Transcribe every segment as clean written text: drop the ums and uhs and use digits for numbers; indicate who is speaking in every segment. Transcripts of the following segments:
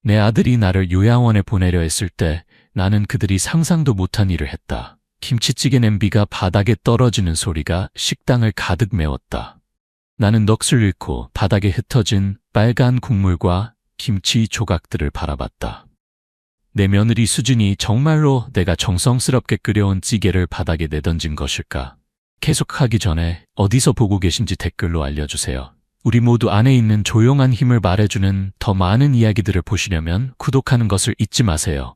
Speaker 1: 내 아들이 나를 요양원에 보내려 했을 때 나는 그들이 상상도 못한 일을 했다. 김치찌개 냄비가 바닥에 떨어지는 소리가 식당을 가득 메웠다. 나는 넋을 잃고 바닥에 흩어진 빨간 국물과 김치 조각들을 바라봤다. 내 며느리 수진이 정말로 내가 정성스럽게 끓여온 찌개를 바닥에 내던진 것일까? 계속하기 전에 어디서 보고 계신지 댓글로 알려주세요. 우리 모두 안에 있는 조용한 힘을 말해주는 더 많은 이야기들을 보시려면 구독하는 것을 잊지 마세요.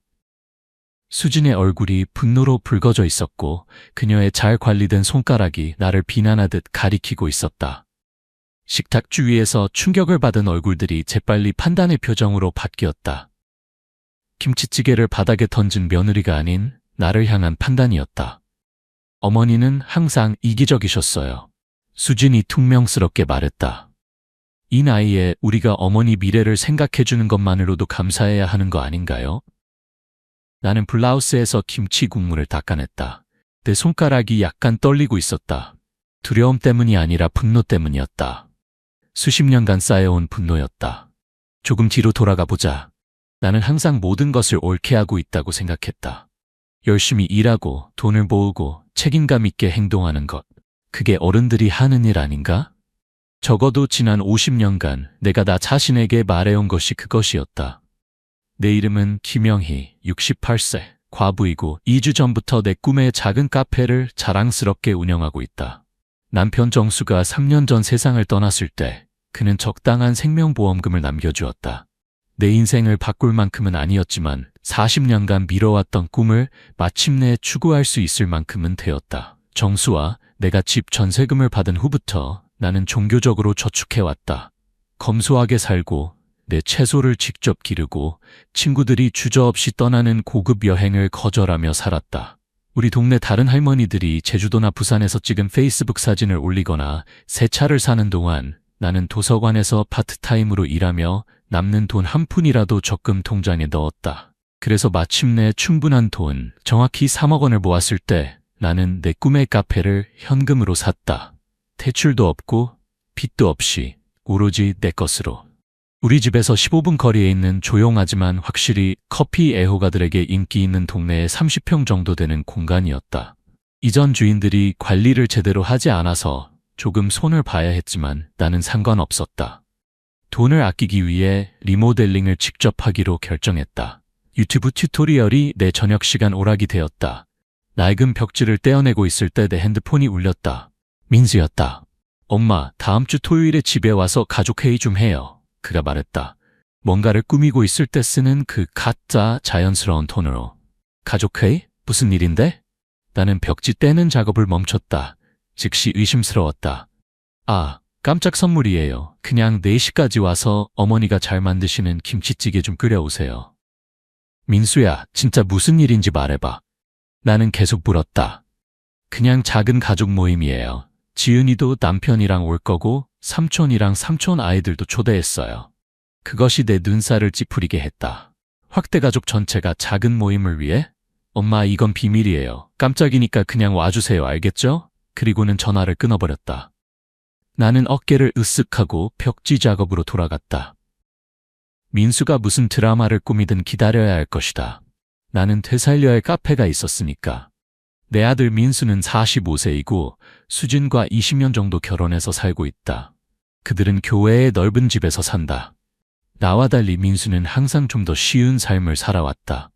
Speaker 1: 수진의 얼굴이 분노로 붉어져 있었고 그녀의 잘 관리된 손가락이 나를 비난하듯 가리키고 있었다. 식탁 주위에서 충격을 받은 얼굴들이 재빨리 판단의 표정으로 바뀌었다. 김치찌개를 바닥에 던진 며느리가 아닌 나를 향한 판단이었다. 어머니는 항상 이기적이셨어요. 수진이 퉁명스럽게 말했다. 이 나이에 우리가 어머니 미래를 생각해주는 것만으로도 감사해야 하는 거 아닌가요? 나는 블라우스에서 김치 국물을 닦아냈다. 내 손가락이 약간 떨리고 있었다. 두려움 때문이 아니라 분노 때문이었다. 수십 년간 쌓여온 분노였다. 조금 뒤로 돌아가 보자. 나는 항상 모든 것을 옳게 하고 있다고 생각했다. 열심히 일하고 돈을 모으고 책임감 있게 행동하는 것. 그게 어른들이 하는 일 아닌가? 적어도 지난 50년간 내가 나 자신에게 말해온 것이 그것이었다. 내 이름은 김영희, 68세, 과부이고 2주 전부터 내 꿈의 작은 카페를 자랑스럽게 운영하고 있다. 남편 정수가 3년 전 세상을 떠났을 때 그는 적당한 생명보험금을 남겨주었다. 내 인생을 바꿀 만큼은 아니었지만 40년간 미뤄왔던 꿈을 마침내 추구할 수 있을 만큼은 되었다. 정수와 내가 집 전세금을 받은 후부터 나는 종교적으로 저축해왔다. 검소하게 살고 내 채소를 직접 기르고 친구들이 주저없이 떠나는 고급 여행을 거절하며 살았다. 우리 동네 다른 할머니들이 제주도나 부산에서 찍은 페이스북 사진을 올리거나 새 차를 사는 동안 나는 도서관에서 파트타임으로 일하며 남는 돈 한 푼이라도 적금 통장에 넣었다. 그래서 마침내 충분한 돈, 정확히 3억 원을 모았을 때 나는 내 꿈의 카페를 현금으로 샀다. 대출도 없고 빚도 없이 오로지 내 것으로. 우리 집에서 15분 거리에 있는 조용하지만 확실히 커피 애호가들에게 인기 있는 동네에 30평 정도 되는 공간이었다. 이전 주인들이 관리를 제대로 하지 않아서 조금 손을 봐야 했지만 나는 상관없었다. 돈을 아끼기 위해 리모델링을 직접 하기로 결정했다. 유튜브 튜토리얼이 내 저녁 시간 오락이 되었다. 낡은 벽지를 떼어내고 있을 때 내 핸드폰이 울렸다. 민수였다. 엄마, 다음 주 토요일에 집에 와서 가족회의 좀 해요. 그가 말했다. 뭔가를 꾸미고 있을 때 쓰는 그 가짜 자연스러운 톤으로. 가족회의? 무슨 일인데? 나는 벽지 떼는 작업을 멈췄다. 즉시 의심스러웠다. 아, 깜짝 선물이에요. 그냥 4시까지 와서 어머니가 잘 만드시는 김치찌개 좀 끓여오세요. 민수야, 진짜 무슨 일인지 말해봐. 나는 계속 물었다. 그냥 작은 가족 모임이에요. 지은이도 남편이랑 올 거고 삼촌이랑 삼촌 아이들도 초대했어요. 그것이 내 눈살을 찌푸리게 했다. 확대가족 전체가 작은 모임을 위해? 엄마, 이건 비밀이에요. 깜짝이니까 그냥 와주세요. 알겠죠? 그리고는 전화를 끊어버렸다. 나는 어깨를 으쓱하고 벽지 작업으로 돌아갔다. 민수가 무슨 드라마를 꾸미든 기다려야 할 것이다. 나는 되살려야 할 카페가 있었으니까. 내 아들 민수는 45세이고 수진과 20년 정도 결혼해서 살고 있다. 그들은 교외의 넓은 집에서 산다. 나와 달리 민수는 항상 좀 더 쉬운 삶을 살아왔다.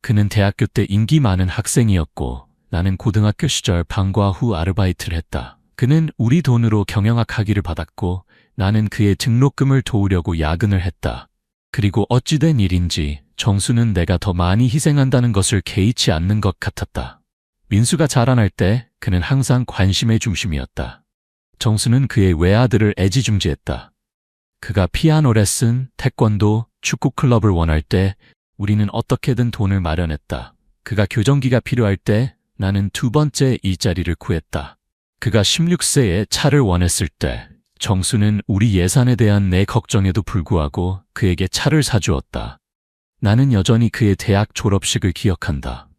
Speaker 1: 그는 대학교 때 인기 많은 학생이었고 나는 고등학교 시절 방과 후 아르바이트를 했다. 그는 우리 돈으로 경영학 학위를 받았고 나는 그의 등록금을 도우려고 야근을 했다. 그리고 어찌된 일인지 정수는 내가 더 많이 희생한다는 것을 개의치 않는 것 같았다. 민수가 자라날 때 그는 항상 관심의 중심이었다. 정수는 그의 외아들을 애지중지했다. 그가 피아노 레슨, 태권도, 축구 클럽을 원할 때 우리는 어떻게든 돈을 마련했다. 그가 교정기가 필요할 때 나는 2번째 일자리를 구했다. 그가 16세에 차를 원했을 때 정수는 우리 예산에 대한 내 걱정에도 불구하고 그에게 차를 사주었다. 나는 여전히 그의 대학 졸업식을 기억한다.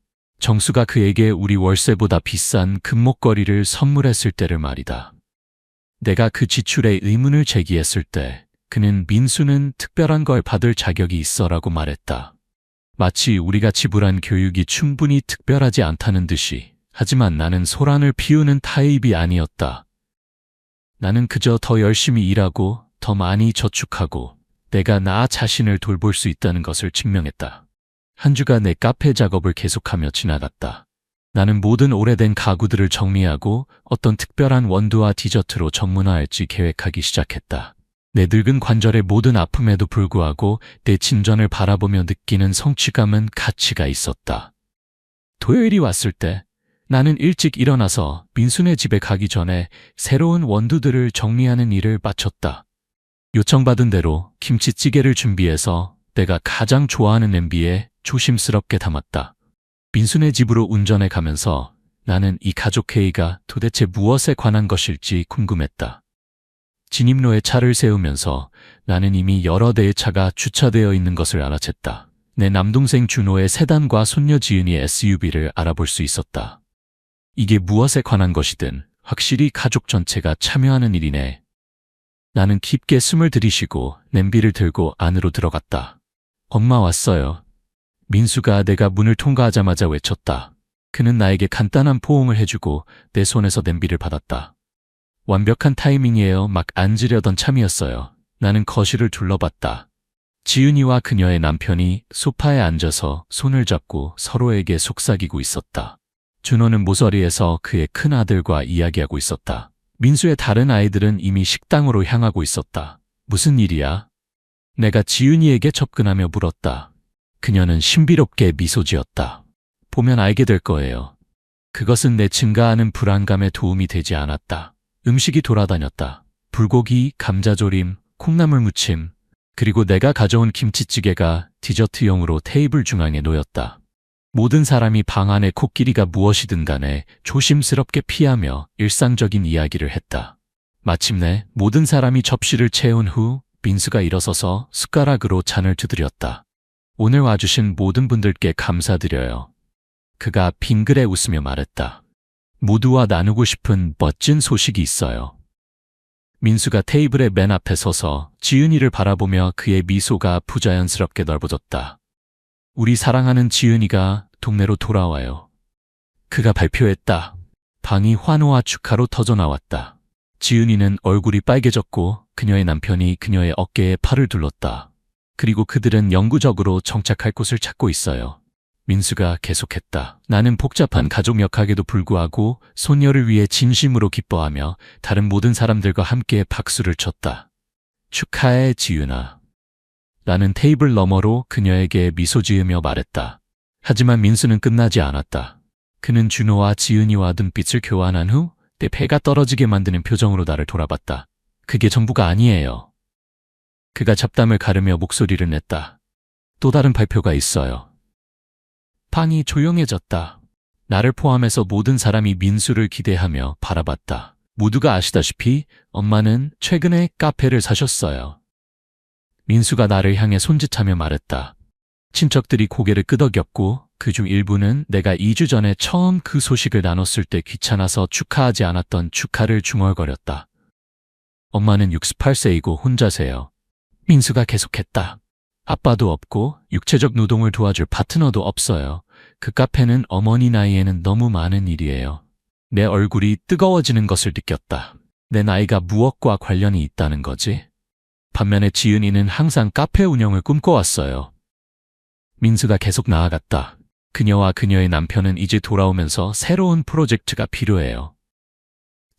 Speaker 1: 정수가 그에게 우리 월세보다 비싼 금목걸이를 선물했을 때를 말이다. 내가 그 지출에 의문을 제기했을 때 그는 민수는 특별한 걸 받을 자격이 있어라고 말했다. 마치 우리가 지불한 교육이 충분히 특별하지 않다는 듯이. 하지만 나는 소란을 피우는 타입이 아니었다. 나는 그저 더 열심히 일하고 더 많이 저축하고 내가 나 자신을 돌볼 수 있다는 것을 증명했다. 한 주가 내 카페 작업을 계속하며 지나갔다. 나는 모든 오래된 가구들을 정리하고 어떤 특별한 원두와 디저트로 전문화할지 계획하기 시작했다. 내 늙은 관절의 모든 아픔에도 불구하고 내 진전을 바라보며 느끼는 성취감은 가치가 있었다. 토요일이 왔을 때 나는 일찍 일어나서 민수네 집에 가기 전에 새로운 원두들을 정리하는 일을 마쳤다. 요청받은 대로 김치찌개를 준비해서 내가 가장 좋아하는 냄비에 조심스럽게 담았다. 민수네 집으로 운전해 가면서 나는 이 가족 회의가 도대체 무엇에 관한 것일지 궁금했다. 진입로에 차를 세우면서 나는 이미 여러 대의 차가 주차되어 있는 것을 알아챘다. 내 남동생 준호의 세단과 손녀 지은이의 SUV를 알아볼 수 있었다. 이게 무엇에 관한 것이든 확실히 가족 전체가 참여하는 일이네. 나는 깊게 숨을 들이쉬고 냄비를 들고 안으로 들어갔다. 엄마 왔어요. 민수가 내가 문을 통과하자마자 외쳤다. 그는 나에게 간단한 포옹을 해주고 내 손에서 냄비를 받았다. 완벽한 타이밍이에요. 막 앉으려던 참이었어요. 나는 거실을 둘러봤다. 지은이와 그녀의 남편이 소파에 앉아서 손을 잡고 서로에게 속삭이고 있었다. 준호는 모서리에서 그의 큰 아들과 이야기하고 있었다. 민수의 다른 아이들은 이미 식당으로 향하고 있었다. 무슨 일이야? 내가 지은이에게 접근하며 물었다. 그녀는 신비롭게 미소 지었다. 보면 알게 될 거예요. 그것은 내 증가하는 불안감에 도움이 되지 않았다. 음식이 돌아다녔다. 불고기, 감자조림, 콩나물 무침, 그리고 내가 가져온 김치찌개가 디저트용으로 테이블 중앙에 놓였다. 모든 사람이 방 안의 코끼리가 무엇이든 간에 조심스럽게 피하며 일상적인 이야기를 했다. 마침내 모든 사람이 접시를 채운 후 민수가 일어서서 숟가락으로 잔을 두드렸다. 오늘 와주신 모든 분들께 감사드려요. 그가 빙그레 웃으며 말했다. 모두와 나누고 싶은 멋진 소식이 있어요. 민수가 테이블의 맨 앞에 서서 지은이를 바라보며 그의 미소가 부자연스럽게 넓어졌다. 우리 사랑하는 지은이가 동네로 돌아와요. 그가 발표했다. 방이 환호와 축하로 터져나왔다. 지은이는 얼굴이 빨개졌고 그녀의 남편이 그녀의 어깨에 팔을 둘렀다. 그리고 그들은 영구적으로 정착할 곳을 찾고 있어요. 민수가 계속했다. 나는 복잡한 가족 역학에도 불구하고 손녀를 위해 진심으로 기뻐하며 다른 모든 사람들과 함께 박수를 쳤다. 축하해, 지은아. 나는 테이블 너머로 그녀에게 미소 지으며 말했다. 하지만 민수는 끝나지 않았다. 그는 준호와 지은이와 눈빛을 교환한 후 내 배가 떨어지게 만드는 표정으로 나를 돌아봤다. 그게 전부가 아니에요. 그가 잡담을 가르며 목소리를 냈다. 또 다른 발표가 있어요. 방이 조용해졌다. 나를 포함해서 모든 사람이 민수를 기대하며 바라봤다. 모두가 아시다시피 엄마는 최근에 카페를 사셨어요. 민수가 나를 향해 손짓하며 말했다. 친척들이 고개를 끄덕였고 그중 일부는 내가 2주 전에 처음 그 소식을 나눴을 때 귀찮아서 축하하지 않았던 축하를 중얼거렸다. 엄마는 68세이고 혼자세요. 민수가 계속했다. 아빠도 없고 육체적 노동을 도와줄 파트너도 없어요. 그 카페는 어머니 나이에는 너무 많은 일이에요. 내 얼굴이 뜨거워지는 것을 느꼈다. 내 나이가 무엇과 관련이 있다는 거지? 반면에 지은이는 항상 카페 운영을 꿈꿔왔어요. 민수가 계속 나아갔다. 그녀와 그녀의 남편은 이제 돌아오면서 새로운 프로젝트가 필요해요.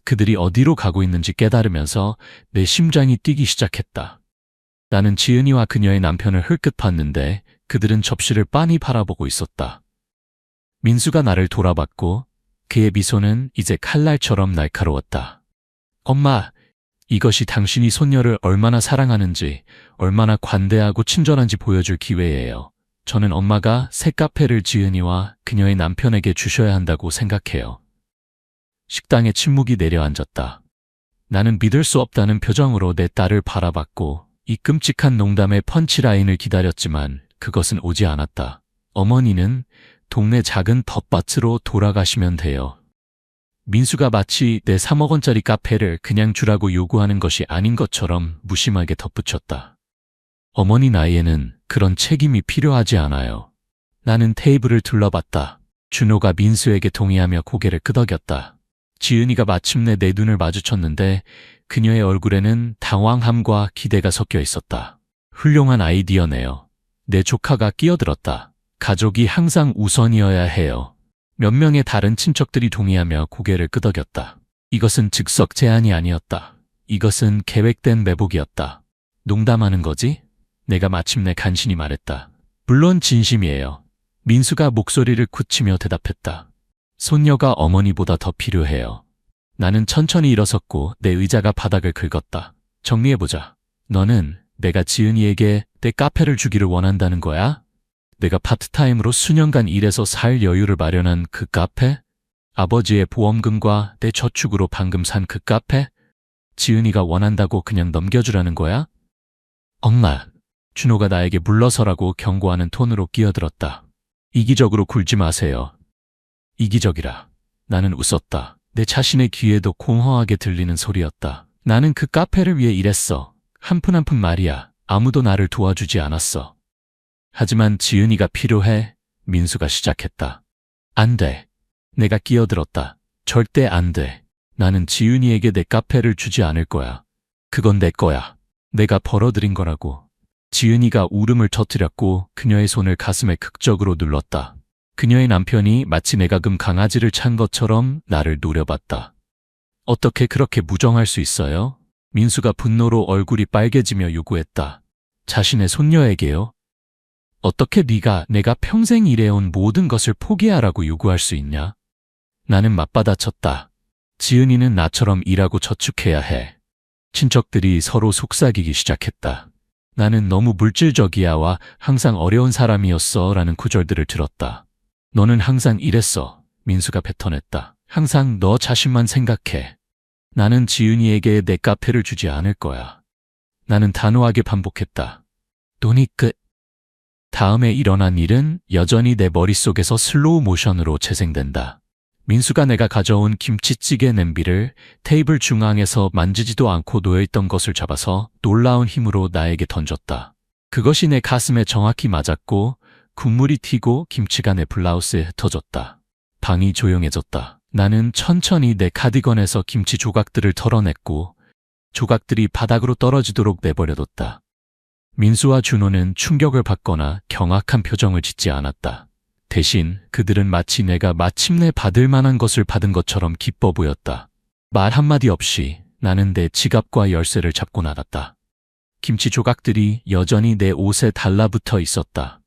Speaker 1: 그들이 어디로 가고 있는지 깨달으면서 내 심장이 뛰기 시작했다. 나는 지은이와 그녀의 남편을 흘끗 봤는데 그들은 접시를 빤히 바라보고 있었다. 민수가 나를 돌아봤고 그의 미소는 이제 칼날처럼 날카로웠다. 엄마, 이것이 당신이 손녀를 얼마나 사랑하는지, 얼마나 관대하고 친절한지 보여줄 기회예요. 저는 엄마가 새 카페를 지은이와 그녀의 남편에게 주셔야 한다고 생각해요. 식당에 침묵이 내려앉았다. 나는 믿을 수 없다는 표정으로 내 딸을 바라봤고 이 끔찍한 농담의 펀치라인을 기다렸지만 그것은 오지 않았다. 어머니는 동네 작은 텃밭으로 돌아가시면 돼요. 민수가 마치 내 3억 원짜리 카페를 그냥 주라고 요구하는 것이 아닌 것처럼 무심하게 덧붙였다. 어머니 나이에는 그런 책임이 필요하지 않아요. 나는 테이블을 둘러봤다. 준호가 민수에게 동의하며 고개를 끄덕였다. 지은이가 마침내 내 눈을 마주쳤는데 그녀의 얼굴에는 당황함과 기대가 섞여 있었다. 훌륭한 아이디어네요. 내 조카가 끼어들었다. 가족이 항상 우선이어야 해요. 몇 명의 다른 친척들이 동의하며 고개를 끄덕였다. 이것은 즉석 제안이 아니었다. 이것은 계획된 매복이었다. 농담하는 거지? 내가 마침내 간신히 말했다. 물론 진심이에요. 민수가 목소리를 굳히며 대답했다. 손녀가 어머니보다 더 필요해요. 나는 천천히 일어섰고 내 의자가 바닥을 긁었다. 정리해보자. 너는 내가 지은이에게 내 카페를 주기를 원한다는 거야? 내가 파트타임으로 수년간 일해서 살 여유를 마련한 그 카페? 아버지의 보험금과 내 저축으로 방금 산 그 카페? 지은이가 원한다고 그냥 넘겨주라는 거야? 엄마, 준호가 나에게 물러서라고 경고하는 톤으로 끼어들었다. 이기적으로 굴지 마세요. 이기적이라. 나는 웃었다. 내 자신의 귀에도 공허하게 들리는 소리였다. 나는 그 카페를 위해 일했어. 한 푼 한 푼 말이야. 아무도 나를 도와주지 않았어. 하지만 지은이가 필요해. 민수가 시작했다. 안 돼. 내가 끼어들었다. 절대 안 돼. 나는 지은이에게 내 카페를 주지 않을 거야. 그건 내 거야. 내가 벌어들인 거라고. 지은이가 울음을 터뜨렸고 그녀의 손을 가슴에 극적으로 눌렀다. 그녀의 남편이 마치 내가 금 강아지를 찬 것처럼 나를 노려봤다. 어떻게 그렇게 무정할 수 있어요? 민수가 분노로 얼굴이 빨개지며 요구했다. 자신의 손녀에게요? 어떻게 네가 내가 평생 일해온 모든 것을 포기하라고 요구할 수 있냐? 나는 맞받아쳤다. 지은이는 나처럼 일하고 저축해야 해. 친척들이 서로 속삭이기 시작했다. 나는 너무 물질적이야와 항상 어려운 사람이었어 라는 구절들을 들었다. 너는 항상 이랬어. 민수가 뱉어냈다. 항상 너 자신만 생각해. 나는 지은이에게 내 카페를 주지 않을 거야. 나는 단호하게 반복했다. 돈이 끝. 다음에 일어난 일은 여전히 내 머릿속에서 슬로우 모션으로 재생된다. 민수가 내가 가져온 김치찌개 냄비를 테이블 중앙에서 만지지도 않고 놓여있던 것을 잡아서 놀라운 힘으로 나에게 던졌다. 그것이 내 가슴에 정확히 맞았고 국물이 튀고 김치가 내 블라우스에 흩어졌다. 방이 조용해졌다. 나는 천천히 내 카디건에서 김치 조각들을 털어냈고 조각들이 바닥으로 떨어지도록 내버려뒀다. 민수와 준호는 충격을 받거나 경악한 표정을 짓지 않았다. 대신 그들은 마치 내가 마침내 받을 만한 것을 받은 것처럼 기뻐 보였다. 말 한마디 없이 나는 내 지갑과 열쇠를 잡고 나갔다. 김치 조각들이 여전히 내 옷에 달라붙어 있었다.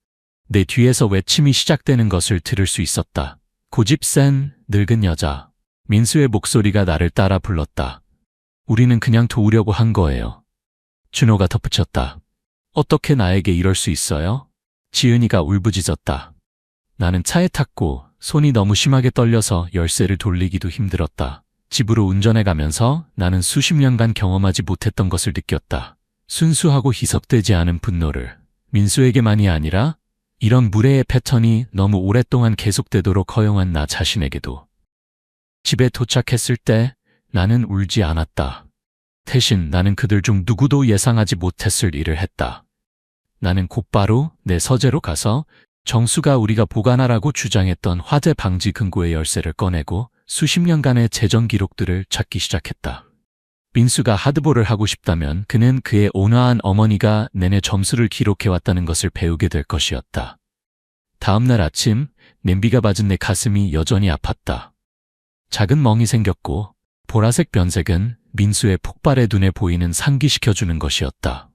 Speaker 1: 내 뒤에서 외침이 시작되는 것을 들을 수 있었다. 고집 센 늙은 여자. 민수의 목소리가 나를 따라 불렀다. 우리는 그냥 도우려고 한 거예요. 준호가 덧붙였다. 어떻게 나에게 이럴 수 있어요? 지은이가 울부짖었다. 나는 차에 탔고 손이 너무 심하게 떨려서 열쇠를 돌리기도 힘들었다. 집으로 운전해 가면서 나는 수십 년간 경험하지 못했던 것을 느꼈다. 순수하고 희석되지 않은 분노를. 민수에게만이 아니라 이런 무례의 패턴이 너무 오랫동안 계속되도록 허용한 나 자신에게도. 집에 도착했을 때 나는 울지 않았다. 대신 나는 그들 중 누구도 예상하지 못했을 일을 했다. 나는 곧바로 내 서재로 가서 정수가 우리가 보관하라고 주장했던 화재 방지 금고의 열쇠를 꺼내고 수십 년간의 재정 기록들을 찾기 시작했다. 민수가 하드볼을 하고 싶다면 그는 그의 온화한 어머니가 내내 점수를 기록해왔다는 것을 배우게 될 것이었다. 다음 날 아침 냄비가 맞은 내 가슴이 여전히 아팠다. 작은 멍이 생겼고 보라색 변색은 민수의 폭발의 눈에 보이는 상기시켜주는 것이었다.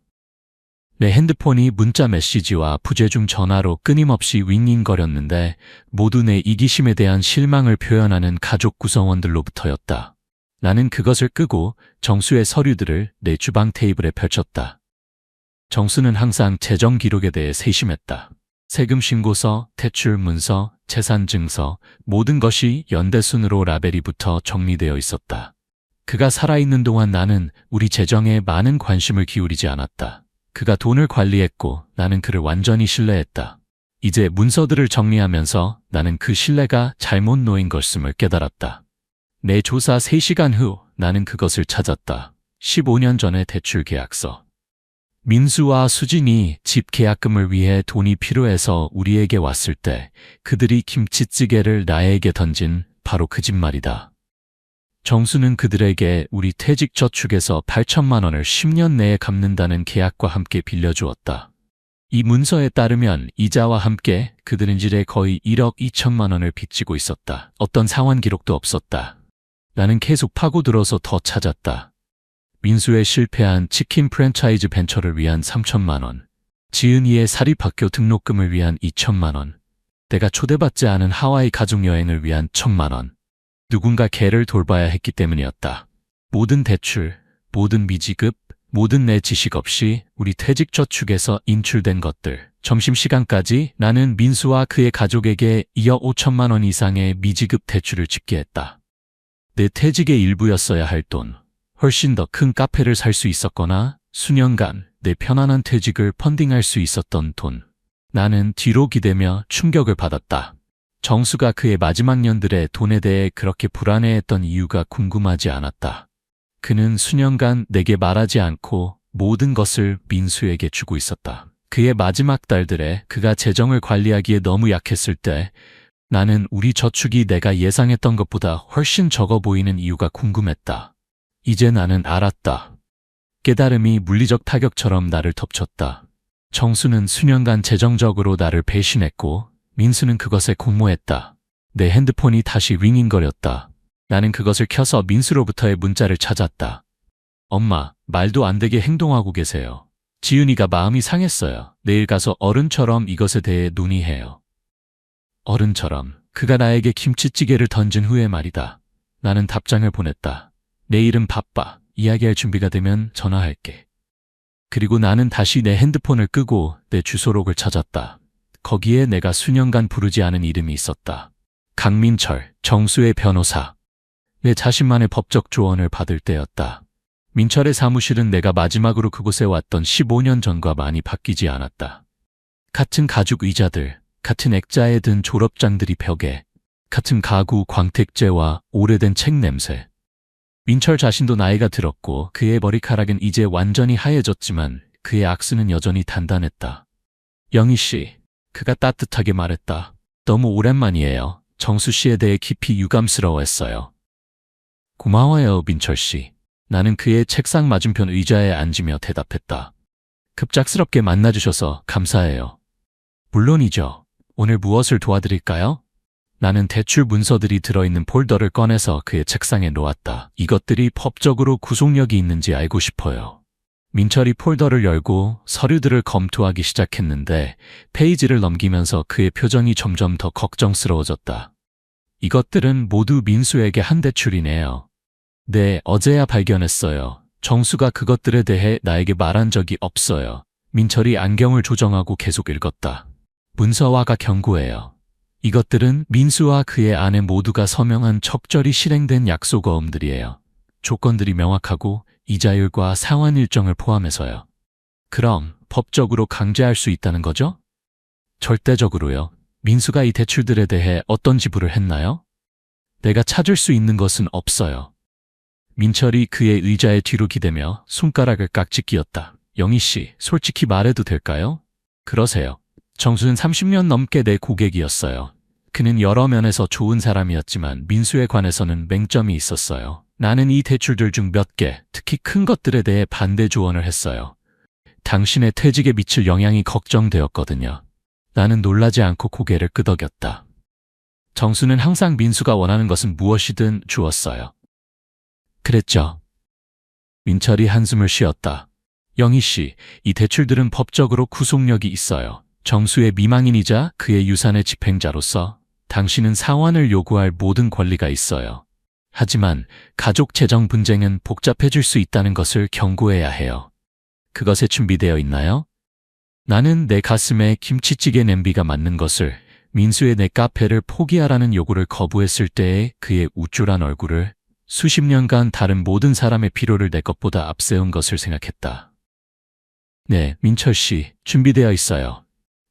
Speaker 1: 내 핸드폰이 문자 메시지와 부재중 전화로 끊임없이 윙윙거렸는데 모두 내 이기심에 대한 실망을 표현하는 가족 구성원들로부터였다. 나는 그것을 끄고 정수의 서류들을 내 주방 테이블에 펼쳤다. 정수는 항상 재정 기록에 대해 세심했다. 세금 신고서, 대출 문서, 재산 증서, 모든 것이 연대순으로 라벨이 붙어 정리되어 있었다. 그가 살아있는 동안 나는 우리 재정에 많은 관심을 기울이지 않았다. 그가 돈을 관리했고 나는 그를 완전히 신뢰했다. 이제 문서들을 정리하면서 나는 그 신뢰가 잘못 놓인 것임을 깨달았다. 내 조사 3시간 후 나는 그것을 찾았다. 15년 전의 대출 계약서. 민수와 수진이 집 계약금을 위해 돈이 필요해서 우리에게 왔을 때 그들이 김치찌개를 나에게 던진 바로 그 집 말이다. 정수는 그들에게 우리 퇴직저축에서 8천만 원을 10년 내에 갚는다는 계약과 함께 빌려주었다. 이 문서에 따르면 이자와 함께 그들은 이제 거의 1억 2천만 원을 빚지고 있었다. 어떤 상환 기록도 없었다. 나는 계속 파고들어서 더 찾았다. 민수의 실패한 치킨 프랜차이즈 벤처를 위한 3천만 원, 지은이의 사립학교 등록금을 위한 2천만 원, 내가 초대받지 않은 하와이 가족여행을 위한 1,000만 원. 누군가 걔를 돌봐야 했기 때문이었다. 모든 대출, 모든 미지급, 모든 내 지식 없이 우리 퇴직저축에서 인출된 것들. 점심시간까지 나는 민수와 그의 가족에게 2억 5천만 원 이상의 미지급 대출을 짓게 했다. 내 퇴직의 일부였어야 할 돈. 훨씬 더 큰 카페를 살 수 있었거나 수년간 내 편안한 퇴직을 펀딩할 수 있었던 돈. 나는 뒤로 기대며 충격을 받았다. 정수가 그의 마지막 년들의 돈에 대해 그렇게 불안해했던 이유가 궁금하지 않았다. 그는 수년간 내게 말하지 않고 모든 것을 민수에게 주고 있었다. 그의 마지막 달들에 그가 재정을 관리하기에 너무 약했을 때 나는 우리 저축이 내가 예상했던 것보다 훨씬 적어 보이는 이유가 궁금했다. 이제 나는 알았다. 깨달음이 물리적 타격처럼 나를 덮쳤다. 정수는 수년간 재정적으로 나를 배신했고 민수는 그것에 공모했다. 내 핸드폰이 다시 윙윙거렸다. 나는 그것을 켜서 민수로부터의 문자를 찾았다. 엄마, 말도 안 되게 행동하고 계세요. 지은이가 마음이 상했어요. 내일 가서 어른처럼 이것에 대해 논의해요. 어른처럼 그가 나에게 김치찌개를 던진 후에 말이다. 나는 답장을 보냈다. 내일은 바빠. 이야기할 준비가 되면 전화할게. 그리고 나는 다시 내 핸드폰을 끄고 내 주소록을 찾았다. 거기에 내가 수년간 부르지 않은 이름이 있었다. 강민철, 정수의 변호사. 내 자신만의 법적 조언을 받을 때였다. 민철의 사무실은 내가 마지막으로 그곳에 왔던 15년 전과 많이 바뀌지 않았다. 같은 가죽 의자들, 같은 액자에 든 졸업장들이 벽에, 같은 가구 광택제와 오래된 책 냄새. 민철 자신도 나이가 들었고 그의 머리카락은 이제 완전히 하얘졌지만 그의 악수는 여전히 단단했다. 영희 씨, 그가 따뜻하게 말했다. 너무 오랜만이에요. 정수 씨에 대해 깊이 유감스러워했어요. 고마워요, 민철 씨. 나는 그의 책상 맞은편 의자에 앉으며 대답했다. 급작스럽게 만나주셔서 감사해요. 물론이죠. 오늘 무엇을 도와드릴까요? 나는 대출 문서들이 들어있는 폴더를 꺼내서 그의 책상에 놓았다. 이것들이 법적으로 구속력이 있는지 알고 싶어요. 민철이 폴더를 열고 서류들을 검토하기 시작했는데 페이지를 넘기면서 그의 표정이 점점 더 걱정스러워졌다. 이것들은 모두 민수에게 한 대출이네요. 네, 어제야 발견했어요. 정수가 그것들에 대해 나에게 말한 적이 없어요. 민철이 안경을 조정하고 계속 읽었다. 문서화가 경고해요. 이것들은 민수와 그의 아내 모두가 서명한 적절히 실행된 약속어음들이에요. 조건들이 명확하고 이자율과 상환 일정을 포함해서요. 그럼 법적으로 강제할 수 있다는 거죠? 절대적으로요. 민수가 이 대출들에 대해 어떤 지불을 했나요? 내가 찾을 수 있는 것은 없어요. 민철이 그의 의자에 뒤로 기대며 손가락을 깍지 끼었다. 영희 씨, 솔직히 말해도 될까요? 그러세요. 정수는 30년 넘게 내 고객이었어요. 그는 여러 면에서 좋은 사람이었지만 민수에 관해서는 맹점이 있었어요. 나는 이 대출들 중 몇 개, 특히 큰 것들에 대해 반대 조언을 했어요. 당신의 퇴직에 미칠 영향이 걱정되었거든요. 나는 놀라지 않고 고개를 끄덕였다. 정수는 항상 민수가 원하는 것은 무엇이든 주었어요. 그랬죠. 민철이 한숨을 쉬었다. 영희 씨, 이 대출들은 법적으로 구속력이 있어요. 정수의 미망인이자 그의 유산의 집행자로서 당신은 상환을 요구할 모든 권리가 있어요. 하지만 가족 재정 분쟁은 복잡해질 수 있다는 것을 경고해야 해요. 그것에 준비되어 있나요? 나는 내 가슴에 김치찌개 냄비가 맞는 것을, 민수의 내 카페를 포기하라는 요구를 거부했을 때의 그의 우쭐한 얼굴을, 수십 년간 다른 모든 사람의 필요를 내 것보다 앞세운 것을 생각했다. 네, 민철 씨, 준비되어 있어요.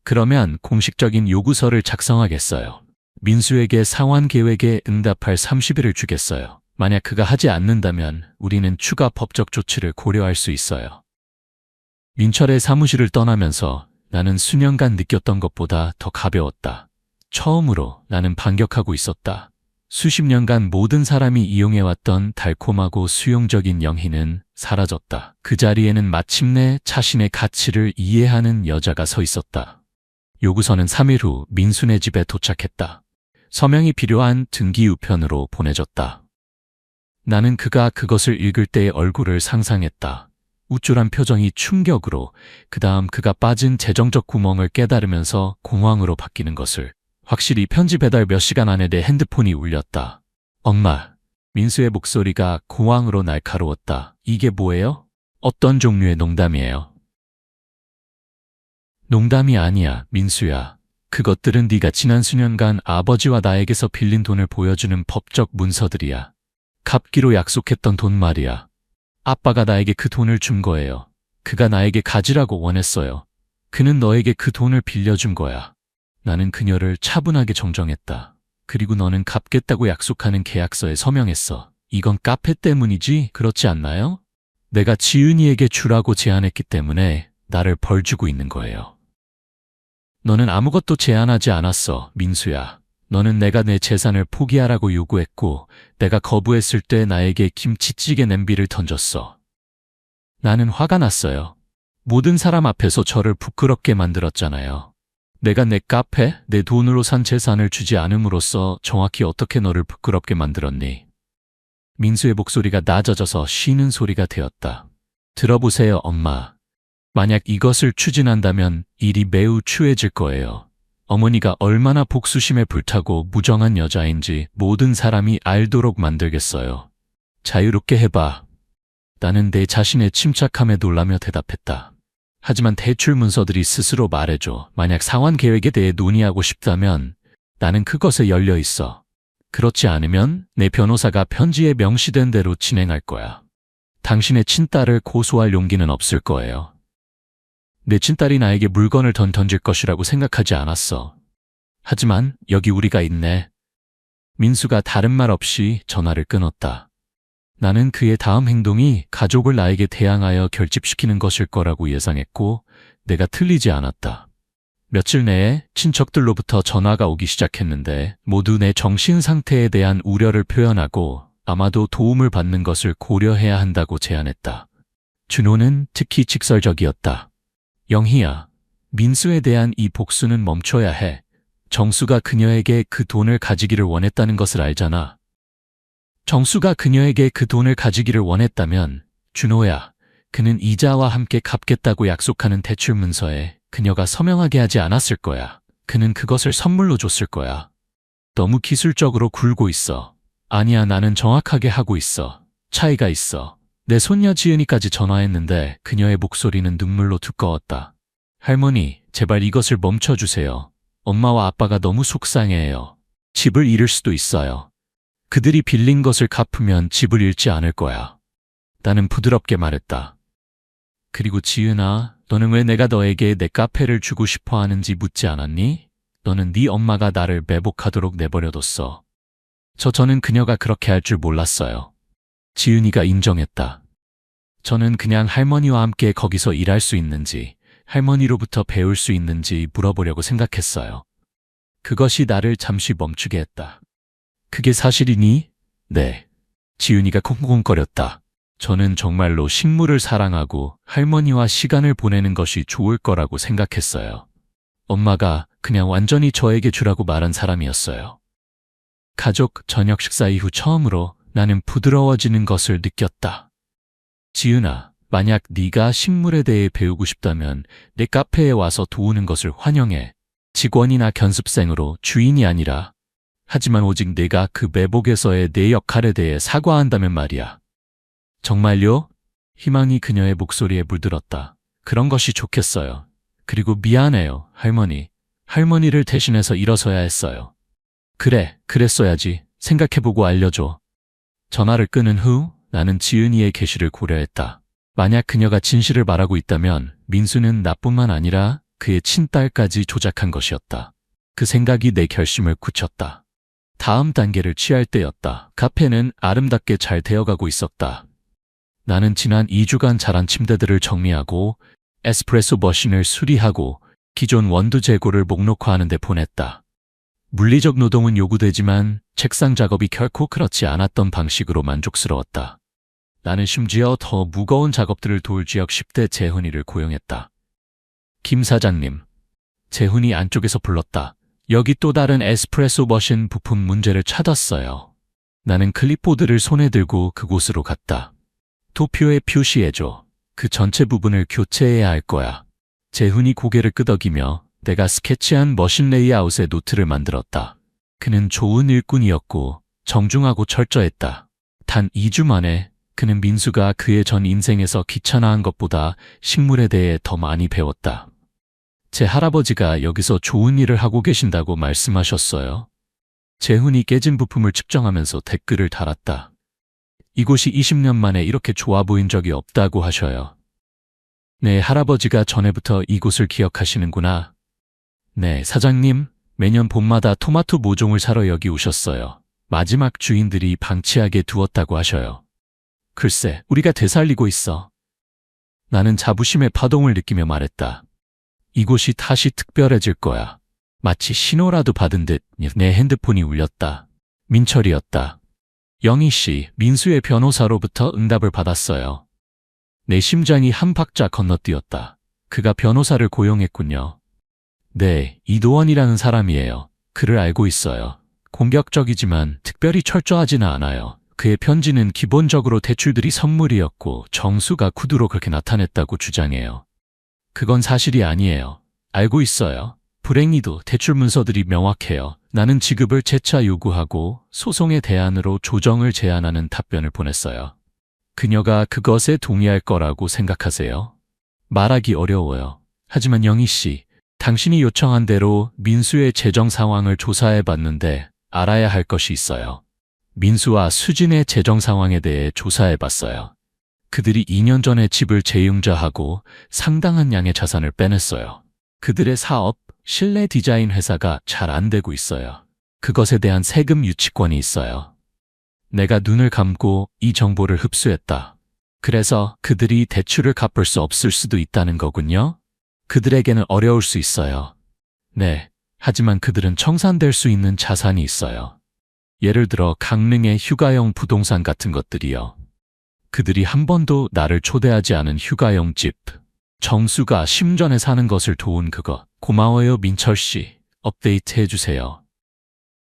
Speaker 1: 그러면 공식적인 요구서를 작성하겠어요. 민수에게 상환 계획에 응답할 30일을 주겠어요. 만약 그가 하지 않는다면 우리는 추가 법적 조치를 고려할 수 있어요. 민철의 사무실을 떠나면서 나는 수년간 느꼈던 것보다 더 가벼웠다. 처음으로 나는 반격하고 있었다. 수십 년간 모든 사람이 이용해왔던 달콤하고 수용적인 영희는 사라졌다. 그 자리에는 마침내 자신의 가치를 이해하는 여자가 서 있었다. 요구서는 3일 후 민수네 집에 도착했다. 서명이 필요한 등기 우편으로 보내졌다. 나는 그가 그것을 읽을 때의 얼굴을 상상했다. 우쭐한 표정이 충격으로, 그 다음 그가 빠진 재정적 구멍을 깨달으면서 공황으로 바뀌는 것을. 확실히 편지 배달 몇 시간 안에 내 핸드폰이 울렸다. 엄마. 민수의 목소리가 공황으로 날카로웠다. 이게 뭐예요? 어떤 종류의 농담이에요? 농담이 아니야, 민수야. 그것들은 네가 지난 수년간 아버지와 나에게서 빌린 돈을 보여주는 법적 문서들이야. 갚기로 약속했던 돈 말이야. 아빠가 나에게 그 돈을 준 거예요. 그가 나에게 가지라고 원했어요. 그는 너에게 그 돈을 빌려준 거야. 나는 그녀를 차분하게 정정했다. 그리고 너는 갚겠다고 약속하는 계약서에 서명했어. 이건 카페 때문이지 그렇지 않나요? 내가 지은이에게 주라고 제안했기 때문에 나를 벌 주고 있는 거예요. 너는 아무것도 제안하지 않았어, 민수야. 너는 내가 내 재산을 포기하라고 요구했고 내가 거부했을 때 나에게 김치찌개 냄비를 던졌어. 나는 화가 났어요. 모든 사람 앞에서 저를 부끄럽게 만들었잖아요. 내가 내 카페, 내 돈으로 산 재산을 주지 않음으로써 정확히 어떻게 너를 부끄럽게 만들었니? 민수의 목소리가 낮아져서 쉬는 소리가 되었다. 들어보세요, 엄마. 만약 이것을 추진한다면 일이 매우 추해질 거예요. 어머니가 얼마나 복수심에 불타고 무정한 여자인지 모든 사람이 알도록 만들겠어요. 자유롭게 해봐. 나는 내 자신의 침착함에 놀라며 대답했다. 하지만 대출 문서들이 스스로 말해줘. 만약 상환 계획에 대해 논의하고 싶다면 나는 그것에 열려 있어. 그렇지 않으면 내 변호사가 편지에 명시된 대로 진행할 거야. 당신의 친딸을 고소할 용기는 없을 거예요. 내 친딸이 나에게 물건을 던질 것이라고 생각하지 않았어. 하지만 여기 우리가 있네. 민수가 다른 말 없이 전화를 끊었다. 나는 그의 다음 행동이 가족을 나에게 대항하여 결집시키는 것일 거라고 예상했고 내가 틀리지 않았다. 며칠 내에 친척들로부터 전화가 오기 시작했는데 모두 내 정신 상태에 대한 우려를 표현하고 아마도 도움을 받는 것을 고려해야 한다고 제안했다. 준호는 특히 직설적이었다. 영희야, 민수에 대한 이 복수는 멈춰야 해. 정수가 그녀에게 그 돈을 가지기를 원했다는 것을 알잖아. 정수가 그녀에게 그 돈을 가지기를 원했다면 준호야, 그는 이자와 함께 갚겠다고 약속하는 대출 문서에 그녀가 서명하게 하지 않았을 거야. 그는 그것을 선물로 줬을 거야. 너무 기술적으로 굴고 있어. 아니야, 나는 정확하게 하고 있어. 차이가 있어. 내 손녀 지은이까지 전화했는데 그녀의 목소리는 눈물로 두꺼웠다. 할머니, 제발 이것을 멈춰주세요. 엄마와 아빠가 너무 속상해해요. 집을 잃을 수도 있어요. 그들이 빌린 것을 갚으면 집을 잃지 않을 거야. 나는 부드럽게 말했다. 그리고 지은아, 너는 왜 내가 너에게 내 카페를 주고 싶어 하는지 묻지 않았니? 너는 네 엄마가 나를 매복하도록 내버려뒀어. 저는 그녀가 그렇게 할 줄 몰랐어요. 지은이가 인정했다. 저는 그냥 할머니와 함께 거기서 일할 수 있는지, 할머니로부터 배울 수 있는지 물어보려고 생각했어요. 그것이 나를 잠시 멈추게 했다. 그게 사실이니? 네. 지은이가 콩콩거렸다. 저는 정말로 식물을 사랑하고 할머니와 시간을 보내는 것이 좋을 거라고 생각했어요. 엄마가 그냥 완전히 저에게 주라고 말한 사람이었어요. 가족 저녁 식사 이후 처음으로 나는 부드러워지는 것을 느꼈다. 지은아, 만약 네가 식물에 대해 배우고 싶다면 내 카페에 와서 도우는 것을 환영해. 직원이나 견습생으로 주인이 아니라. 하지만 오직 내가 그 매복에서의 내 역할에 대해 사과한다면 말이야. 정말요? 희망이 그녀의 목소리에 물들었다. 그런 것이 좋겠어요. 그리고 미안해요, 할머니. 할머니를 대신해서 일어서야 했어요. 그래, 그랬어야지. 생각해보고 알려줘. 전화를 끊은 후 나는 지은이의 계시를 고려했다. 만약 그녀가 진실을 말하고 있다면 민수는 나뿐만 아니라 그의 친딸까지 조작한 것이었다. 그 생각이 내 결심을 굳혔다. 다음 단계를 취할 때였다. 카페는 아름답게 잘 되어가고 있었다. 나는 지난 2주간 자란 침대들을 정리하고 에스프레소 머신을 수리하고 기존 원두 재고를 목록화하는 데 보냈다. 물리적 노동은 요구되지만 책상 작업이 결코 그렇지 않았던 방식으로 만족스러웠다. 나는 심지어 더 무거운 작업들을 도울 지역 10대 재훈이를 고용했다. 김 사장님, 재훈이 안쪽에서 불렀다. 여기 또 다른 에스프레소 머신 부품 문제를 찾았어요. 나는 클립보드를 손에 들고 그곳으로 갔다. 도표에 표시해줘. 그 전체 부분을 교체해야 할 거야. 재훈이 고개를 끄덕이며 내가 스케치한 머신 레이아웃의 노트를 만들었다. 그는 좋은 일꾼이었고 정중하고 철저했다. 단 2주 만에 그는 민수가 그의 전 인생에서 귀찮아한 것보다 식물에 대해 더 많이 배웠다. 제 할아버지가 여기서 좋은 일을 하고 계신다고 말씀하셨어요. 재훈이 깨진 부품을 측정하면서 댓글을 달았다. 이곳이 20년 만에 이렇게 좋아 보인 적이 없다고 하셔요. 네, 할아버지가 전에부터 이곳을 기억하시는구나. 네, 사장님, 매년 봄마다 토마토 모종을 사러 여기 오셨어요. 마지막 주인들이 방치하게 두었다고 하셔요. 글쎄, 우리가 되살리고 있어. 나는 자부심의 파동을 느끼며 말했다. 이곳이 다시 특별해질 거야. 마치 신호라도 받은 듯 내 핸드폰이 울렸다. 민철이었다. 영희 씨, 민수의 변호사로부터 응답을 받았어요. 내 심장이 한 박자 건너뛰었다. 그가 변호사를 고용했군요. 네, 이도원이라는 사람이에요. 그를 알고 있어요. 공격적이지만 특별히 철저하지는 않아요. 그의 편지는 기본적으로 대출들이 선물이었고 정수가 구두로 그렇게 나타냈다고 주장해요. 그건 사실이 아니에요. 알고 있어요. 불행히도 대출 문서들이 명확해요. 나는 지급을 재차 요구하고 소송의 대안으로 조정을 제안하는 답변을 보냈어요. 그녀가 그것에 동의할 거라고 생각하세요? 말하기 어려워요. 하지만 영희 씨, 당신이 요청한 대로 민수의 재정 상황을 조사해 봤는데 알아야 할 것이 있어요. 민수와 수진의 재정 상황에 대해 조사해 봤어요. 그들이 2년 전에 집을 재융자하고 상당한 양의 자산을 빼냈어요. 그들의 사업, 실내 디자인 회사가 잘 안 되고 있어요. 그것에 대한 세금 유치권이 있어요. 내가 눈을 감고 이 정보를 흡수했다. 그래서 그들이 대출을 갚을 수 없을 수도 있다는 거군요. 그들에게는 어려울 수 있어요. 네, 하지만 그들은 청산될 수 있는 자산이 있어요. 예를 들어 강릉의 휴가용 부동산 같은 것들이요. 그들이 한 번도 나를 초대하지 않은 휴가용 집. 정수가 심전에 사는 것을 도운 그것. 고마워요, 민철 씨. 업데이트 해주세요.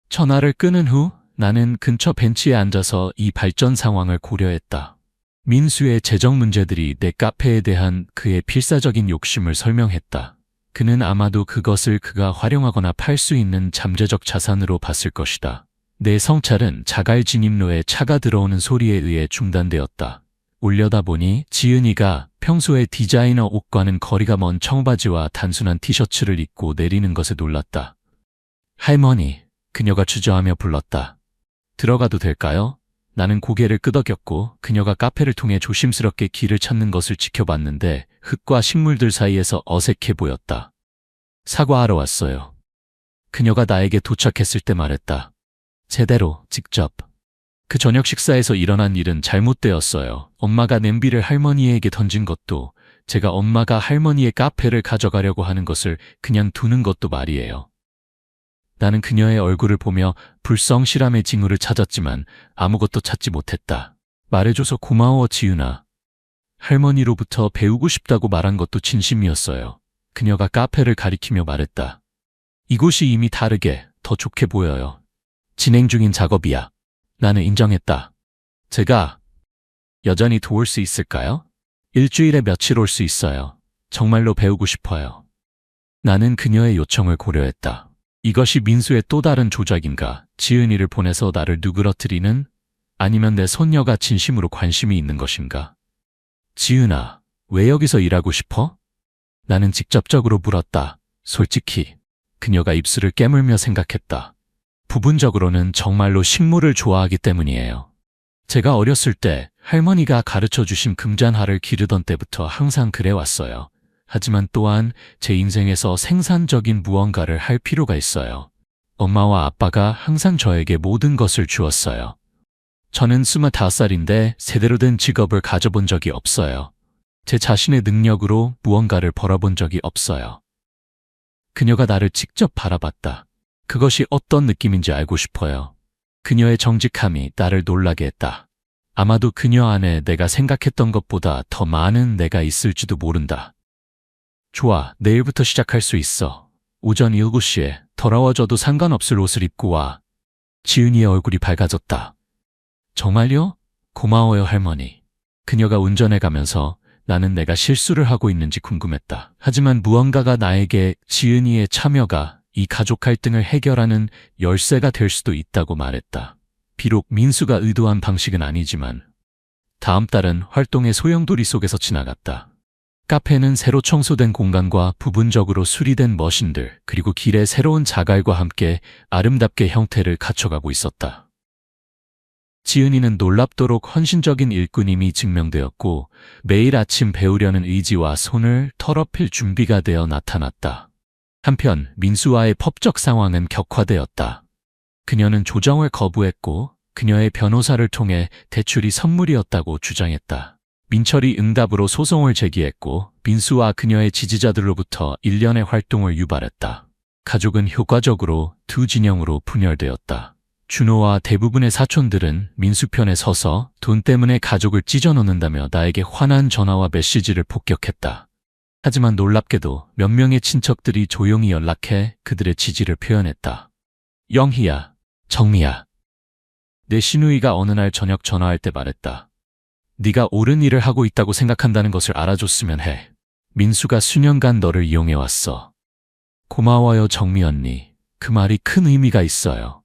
Speaker 1: 전화를 끊은 후 나는 근처 벤치에 앉아서 이 발전 상황을 고려했다. 민수의 재정 문제들이 내 카페에 대한 그의 필사적인 욕심을 설명했다. 그는 아마도 그것을 그가 활용하거나 팔 수 있는 잠재적 자산으로 봤을 것이다. 내 성찰은 자갈 진입로에 차가 들어오는 소리에 의해 중단되었다. 올려다 보니 지은이가 평소에 디자이너 옷과는 거리가 먼 청바지와 단순한 티셔츠를 입고 내리는 것에 놀랐다. 할머니, 그녀가 주저하며 불렀다. 들어가도 될까요? 나는 고개를 끄덕였고 그녀가 카페를 통해 조심스럽게 길을 찾는 것을 지켜봤는데 흙과 식물들 사이에서 어색해 보였다. 사과하러 왔어요. 그녀가 나에게 도착했을 때 말했다. 제대로, 직접. 그 저녁 식사에서 일어난 일은 잘못되었어요. 엄마가 냄비를 할머니에게 던진 것도, 제가 엄마가 할머니의 카페를 가져가려고 하는 것을 그냥 두는 것도 말이에요. 나는 그녀의 얼굴을 보며 불성실함의 징후를 찾았지만 아무것도 찾지 못했다. 말해줘서 고마워, 지윤아. 할머니로부터 배우고 싶다고 말한 것도 진심이었어요. 그녀가 카페를 가리키며 말했다. 이곳이 이미 다르게, 더 좋게 보여요. 진행 중인 작업이야. 나는 인정했다. 제가 여전히 도울 수 있을까요? 일주일에 며칠 올 수 있어요. 정말로 배우고 싶어요. 나는 그녀의 요청을 고려했다. 이것이 민수의 또 다른 조작인가? 지은이를 보내서 나를 누그러뜨리는? 아니면 내 손녀가 진심으로 관심이 있는 것인가? 지은아, 왜 여기서 일하고 싶어? 나는 직접적으로 물었다. 솔직히 그녀가 입술을 깨물며 생각했다. 부분적으로는 정말로 식물을 좋아하기 때문이에요. 제가 어렸을 때 할머니가 가르쳐 주신 금잔하를 기르던 때부터 항상 그래왔어요. 하지만 또한 제 인생에서 생산적인 무언가를 할 필요가 있어요. 엄마와 아빠가 항상 저에게 모든 것을 주었어요. 저는 25살인데 제대로 된 직업을 가져본 적이 없어요. 제 자신의 능력으로 무언가를 벌어본 적이 없어요. 그녀가 나를 직접 바라봤다. 그것이 어떤 느낌인지 알고 싶어요. 그녀의 정직함이 나를 놀라게 했다. 아마도 그녀 안에 내가 생각했던 것보다 더 많은 내가 있을지도 모른다. 좋아, 내일부터 시작할 수 있어. 오전 7시에 더러워져도 상관없을 옷을 입고 와. 지은이의 얼굴이 밝아졌다. 정말요? 고마워요, 할머니. 그녀가 운전해가면서 나는 내가 실수를 하고 있는지 궁금했다. 하지만 무언가가 나에게 지은이의 참여가 이 가족 갈등을 해결하는 열쇠가 될 수도 있다고 말했다. 비록 민수가 의도한 방식은 아니지만 다음 달은 활동의 소용돌이 속에서 지나갔다. 카페는 새로 청소된 공간과 부분적으로 수리된 머신들, 그리고 길의 새로운 자갈과 함께 아름답게 형태를 갖춰가고 있었다. 지은이는 놀랍도록 헌신적인 일꾼임이 증명되었고 매일 아침 배우려는 의지와 손을 더럽힐 준비가 되어 나타났다. 한편 민수와의 법적 상황은 격화되었다. 그녀는 조정을 거부했고 그녀의 변호사를 통해 대출이 선물이었다고 주장했다. 민철이 응답으로 소송을 제기했고 민수와 그녀의 지지자들로부터 일련의 활동을 유발했다. 가족은 효과적으로 두 진영으로 분열되었다. 준호와 대부분의 사촌들은 민수 편에 서서 돈 때문에 가족을 찢어놓는다며 나에게 화난 전화와 메시지를 폭격했다. 하지만 놀랍게도 몇 명의 친척들이 조용히 연락해 그들의 지지를 표현했다. 영희야, 정미야. 내 시누이가 어느 날 저녁 전화할 때 말했다. 네가 옳은 일을 하고 있다고 생각한다는 것을 알아줬으면 해. 민수가 수년간 너를 이용해왔어. 고마워요, 정미 언니. 그 말이 큰 의미가 있어요.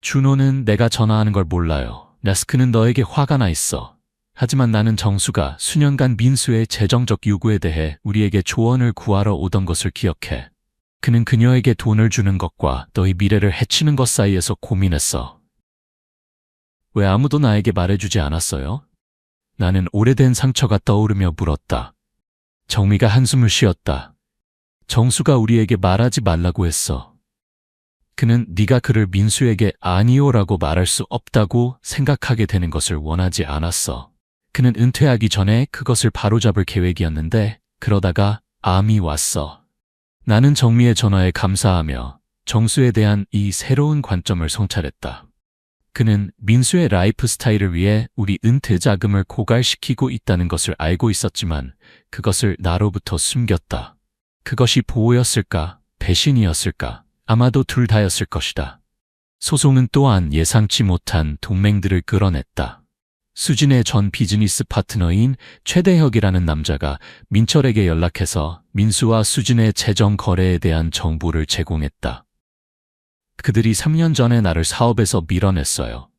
Speaker 1: 준호는 내가 전화하는 걸 몰라요. 야스크는 너에게 화가 나 있어. 하지만 나는 정수가 수년간 민수의 재정적 요구에 대해 우리에게 조언을 구하러 오던 것을 기억해. 그는 그녀에게 돈을 주는 것과 너의 미래를 해치는 것 사이에서 고민했어. 왜 아무도 나에게 말해주지 않았어요? 나는 오래된 상처가 떠오르며 물었다. 정미가 한숨을 쉬었다. 정수가 우리에게 말하지 말라고 했어. 그는 네가 그를 민수에게 아니오라고 말할 수 없다고 생각하게 되는 것을 원하지 않았어. 그는 은퇴하기 전에 그것을 바로잡을 계획이었는데 그러다가 암이 왔어. 나는 정미의 전화에 감사하며 정수에 대한 이 새로운 관점을 성찰했다. 그는 민수의 라이프 스타일을 위해 우리 은퇴 자금을 고갈시키고 있다는 것을 알고 있었지만 그것을 나로부터 숨겼다. 그것이 보호였을까? 배신이었을까? 아마도 둘 다였을 것이다. 소송은 또한 예상치 못한 동맹들을 끌어냈다. 수진의 전 비즈니스 파트너인 최대혁이라는 남자가 민철에게 연락해서 민수와 수진의 재정 거래에 대한 정보를 제공했다. 그들이 3년 전에 나를 사업에서 밀어냈어요.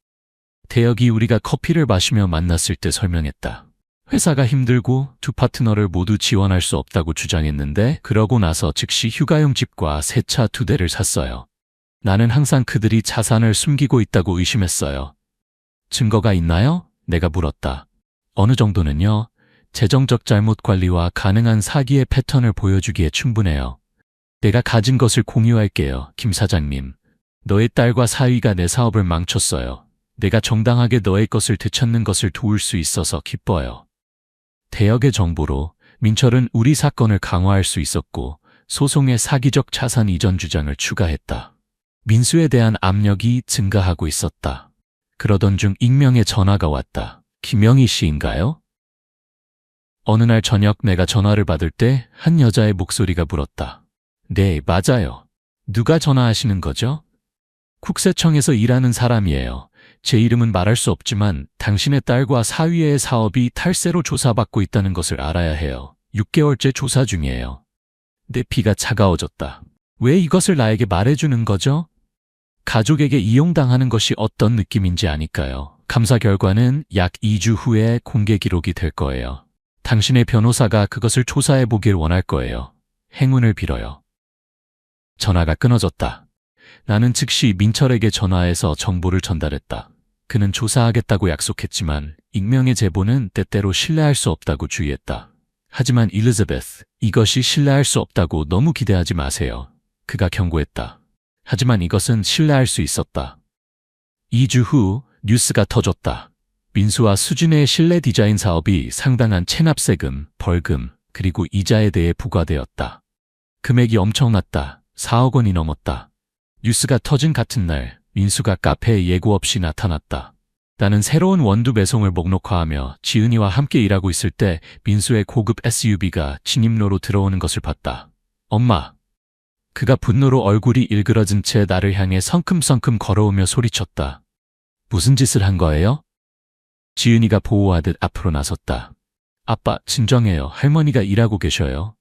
Speaker 1: 대혁이 우리가 커피를 마시며 만났을 때 설명했다. 회사가 힘들고 두 파트너를 모두 지원할 수 없다고 주장했는데 그러고 나서 즉시 휴가용 집과 새 차 2대를 샀어요. 나는 항상 그들이 자산을 숨기고 있다고 의심했어요. 증거가 있나요? 내가 물었다. 어느 정도는요. 재정적 잘못 관리와 가능한 사기의 패턴을 보여주기에 충분해요. 내가 가진 것을 공유할게요, 김 사장님. 너의 딸과 사위가 내 사업을 망쳤어요. 내가 정당하게 너의 것을 되찾는 것을 도울 수 있어서 기뻐요. 대역의 정보로 민철은 우리 사건을 강화할 수 있었고 소송에 사기적 자산 이전 주장을 추가했다. 민수에 대한 압력이 증가하고 있었다. 그러던 중 익명의 전화가 왔다. 김영희 씨인가요? 어느 날 저녁 내가 전화를 받을 때 한 여자의 목소리가 물었다. 네, 맞아요. 누가 전화하시는 거죠? 국세청에서 일하는 사람이에요. 제 이름은 말할 수 없지만 당신의 딸과 사위의 사업이 탈세로 조사받고 있다는 것을 알아야 해요. 6개월째 조사 중이에요. 내 피가 차가워졌다. 왜 이것을 나에게 말해주는 거죠? 가족에게 이용당하는 것이 어떤 느낌인지 아니까요. 감사 결과는 약 2주 후에 공개 기록이 될 거예요. 당신의 변호사가 그것을 조사해 보길 원할 거예요. 행운을 빌어요. 전화가 끊어졌다. 나는 즉시 민철에게 전화해서 정보를 전달했다. 그는 조사하겠다고 약속했지만 익명의 제보는 때때로 신뢰할 수 없다고 주의했다. 하지만 일리자베스, 이것이 신뢰할 수 없다고 너무 기대하지 마세요. 그가 경고했다. 하지만 이것은 신뢰할 수 있었다. 2주 후 뉴스가 터졌다. 민수와 수진의 실내 디자인 사업이 상당한 체납세금, 벌금, 그리고 이자에 대해 부과되었다. 금액이 엄청났다. 4억 원이 넘었다. 뉴스가 터진 같은 날 민수가 카페에 예고 없이 나타났다. 나는 새로운 원두 배송을 목록화하며 지은이와 함께 일하고 있을 때 민수의 고급 SUV가 진입로로 들어오는 것을 봤다. 엄마! 그가 분노로 얼굴이 일그러진 채 나를 향해 성큼성큼 걸어오며 소리쳤다. 무슨 짓을 한 거예요? 지은이가 보호하듯 앞으로 나섰다. 아빠, 진정해요. 할머니가 일하고 계셔요.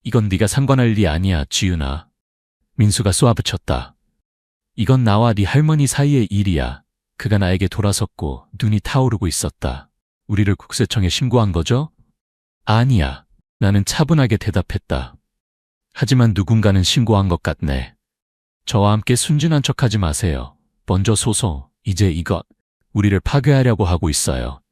Speaker 1: 이건 네가 상관할 일이 아니야, 지은아. 민수가 쏘아붙였다. 이건 나와 네 할머니 사이의 일이야. 그가 나에게 돌아섰고 눈이 타오르고 있었다. 우리를 국세청에 신고한 거죠? 아니야. 나는 차분하게 대답했다. 하지만 누군가는 신고한 것 같네. 저와 함께 순진한 척하지 마세요. 먼저 소송, 이제 이것. 우리를 파괴하려고 하고 있어요.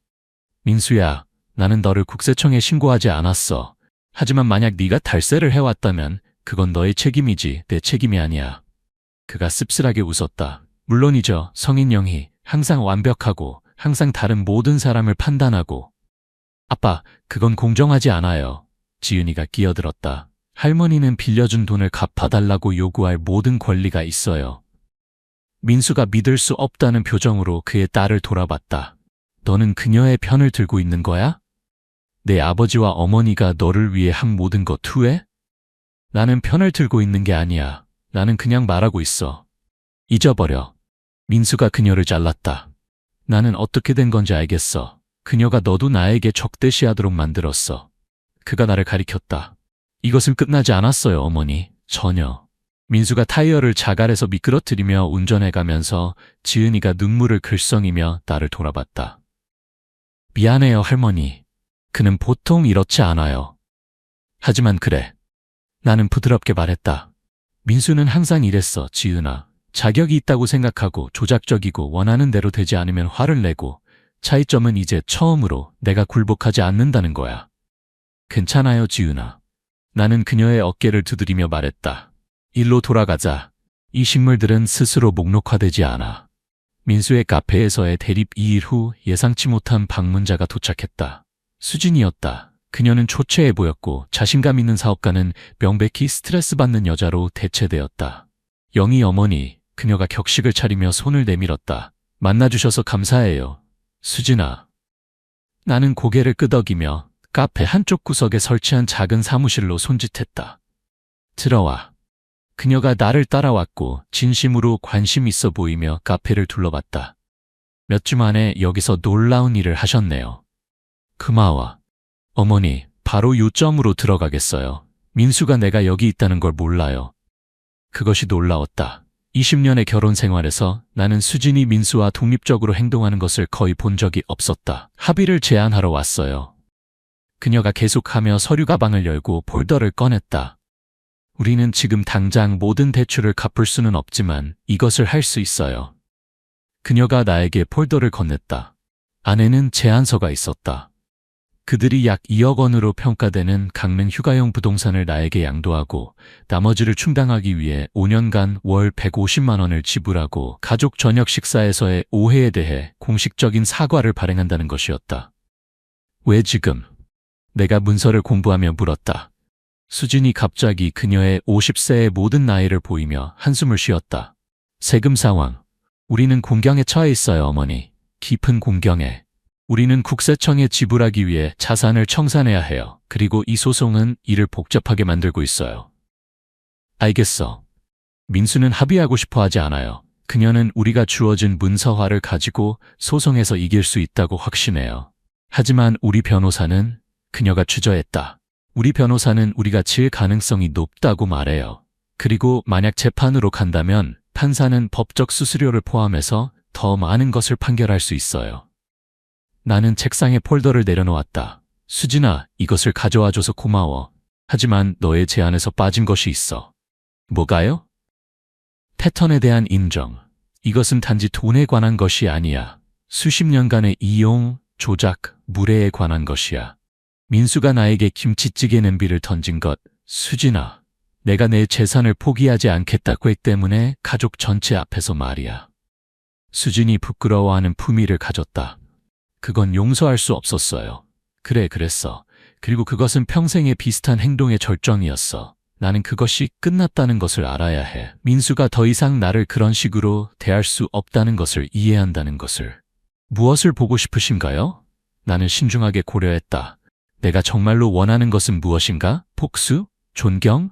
Speaker 1: 민수야, 나는 너를 국세청에 신고하지 않았어. 하지만 만약 네가 탈세를 해왔다면 그건 너의 책임이지 내 책임이 아니야. 그가 씁쓸하게 웃었다. 물론이죠. 성인영희. 항상 완벽하고 항상 다른 모든 사람을 판단하고. 아빠, 그건 공정하지 않아요. 지은이가 끼어들었다. 할머니는 빌려준 돈을 갚아달라고 요구할 모든 권리가 있어요. 민수가 믿을 수 없다는 표정으로 그의 딸을 돌아봤다. 너는 그녀의 편을 들고 있는 거야? 내 아버지와 어머니가 너를 위해 한 모든 것 후회? 나는 편을 들고 있는 게 아니야. 나는 그냥 말하고 있어. 잊어버려. 민수가 그녀를 잘랐다. 나는 어떻게 된 건지 알겠어. 그녀가 너도 나에게 적대시하도록 만들었어. 그가 나를 가리켰다. 이것은 끝나지 않았어요, 어머니. 전혀. 민수가 타이어를 자갈에서 미끄러뜨리며 운전해가면서 지은이가 눈물을 글썽이며 나를 돌아봤다. 미안해요, 할머니. 그는 보통 이렇지 않아요. 하지만 그래. 나는 부드럽게 말했다. 민수는 항상 이랬어, 지은아. 자격이 있다고 생각하고 조작적이고 원하는 대로 되지 않으면 화를 내고 차이점은 이제 처음으로 내가 굴복하지 않는다는 거야. 괜찮아요, 지은아. 나는 그녀의 어깨를 두드리며 말했다. 일로 돌아가자. 이 식물들은 스스로 목록화되지 않아. 민수의 카페에서의 대립 2일 후 예상치 못한 방문자가 도착했다. 수진이었다. 그녀는 초췌해 보였고 자신감 있는 사업가는 명백히 스트레스 받는 여자로 대체되었다. 영희 어머니, 그녀가 격식을 차리며 손을 내밀었다. 만나주셔서 감사해요. 수진아. 나는 고개를 끄덕이며 카페 한쪽 구석에 설치한 작은 사무실로 손짓했다. 들어와. 그녀가 나를 따라왔고 진심으로 관심 있어 보이며 카페를 둘러봤다. 몇 주 만에 여기서 놀라운 일을 하셨네요. 고마워. 어머니, 바로 요점으로 들어가겠어요. 민수가 내가 여기 있다는 걸 몰라요. 그것이 놀라웠다. 20년의 결혼 생활에서 나는 수진이 민수와 독립적으로 행동하는 것을 거의 본 적이 없었다. 합의를 제안하러 왔어요. 그녀가 계속하며 서류 가방을 열고 폴더를 꺼냈다. 우리는 지금 당장 모든 대출을 갚을 수는 없지만 이것을 할 수 있어요. 그녀가 나에게 폴더를 건넸다. 안에는 제안서가 있었다. 그들이 약 2억 원으로 평가되는 강릉 휴가용 부동산을 나에게 양도하고 나머지를 충당하기 위해 5년간 월 150만 원을 지불하고 가족 저녁 식사에서의 오해에 대해 공식적인 사과를 발행한다는 것이었다. 왜 지금? 내가 문서를 공부하며 물었다. 수진이 갑자기 그녀의 50세의 모든 나이를 보이며 한숨을 쉬었다. 세금 상황. 우리는 공경에 처해 있어요, 어머니. 깊은 공경에. 우리는 국세청에 지불하기 위해 자산을 청산해야 해요. 그리고 이 소송은 일을 복잡하게 만들고 있어요. 알겠어. 민수는 합의하고 싶어 하지 않아요. 그녀는 우리가 주어진 문서화를 가지고 소송에서 이길 수 있다고 확신해요. 하지만 우리 변호사는 그녀가 주저했다. 우리 변호사는 우리가 질 가능성이 높다고 말해요. 그리고 만약 재판으로 간다면 판사는 법적 수수료를 포함해서 더 많은 것을 판결할 수 있어요. 나는 책상에 폴더를 내려놓았다. 수진아, 이것을 가져와줘서 고마워. 하지만 너의 제안에서 빠진 것이 있어. 뭐가요? 패턴에 대한 인정. 이것은 단지 돈에 관한 것이 아니야. 수십 년간의 이용, 조작, 무례에 관한 것이야. 민수가 나에게 김치찌개 냄비를 던진 것, 수진아. 내가 내 재산을 포기하지 않겠다고 했기 때문에 가족 전체 앞에서 말이야. 수진이 부끄러워하는 품위를 가졌다. 그건 용서할 수 없었어요. 그래, 그랬어. 그리고 그것은 평생에 비슷한 행동의 절정이었어. 나는 그것이 끝났다는 것을 알아야 해. 민수가 더 이상 나를 그런 식으로 대할 수 없다는 것을 이해한다는 것을. 무엇을 보고 싶으신가요? 나는 신중하게 고려했다. 내가 정말로 원하는 것은 무엇인가? 복수? 존경?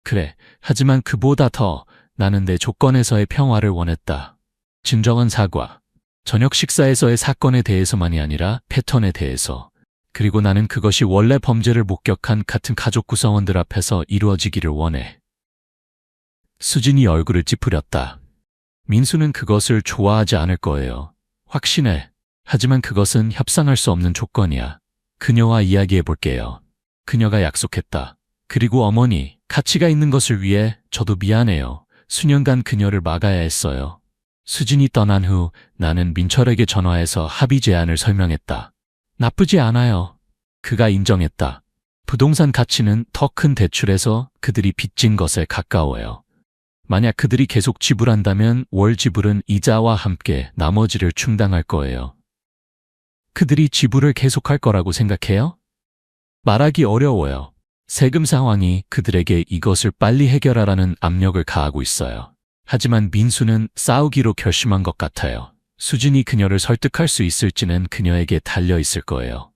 Speaker 1: 그래. 하지만 그보다 더 나는 내 조건에서의 평화를 원했다. 진정한 사과. 저녁 식사에서의 사건에 대해서만이 아니라 패턴에 대해서. 그리고 나는 그것이 원래 범죄를 목격한 같은 가족 구성원들 앞에서 이루어지기를 원해. 수진이 얼굴을 찌푸렸다. 민수는 그것을 좋아하지 않을 거예요. 확신해. 하지만 그것은 협상할 수 없는 조건이야. 그녀와 이야기해 볼게요. 그녀가 약속했다. 그리고 어머니, 가치가 있는 것을 위해 저도 미안해요. 수년간 그녀를 막아야 했어요. 수진이 떠난 후 나는 민철에게 전화해서 합의 제안을 설명했다. 나쁘지 않아요. 그가 인정했다. 부동산 가치는 더 큰 대출에서 그들이 빚진 것에 가까워요. 만약 그들이 계속 지불한다면 월 지불은 이자와 함께 나머지를 충당할 거예요. 그들이 지불을 계속할 거라고 생각해요? 말하기 어려워요. 세금 상황이 그들에게 이것을 빨리 해결하라는 압력을 가하고 있어요. 하지만 민수는 싸우기로 결심한 것 같아요. 수진이 그녀를 설득할 수 있을지는 그녀에게 달려 있을 거예요.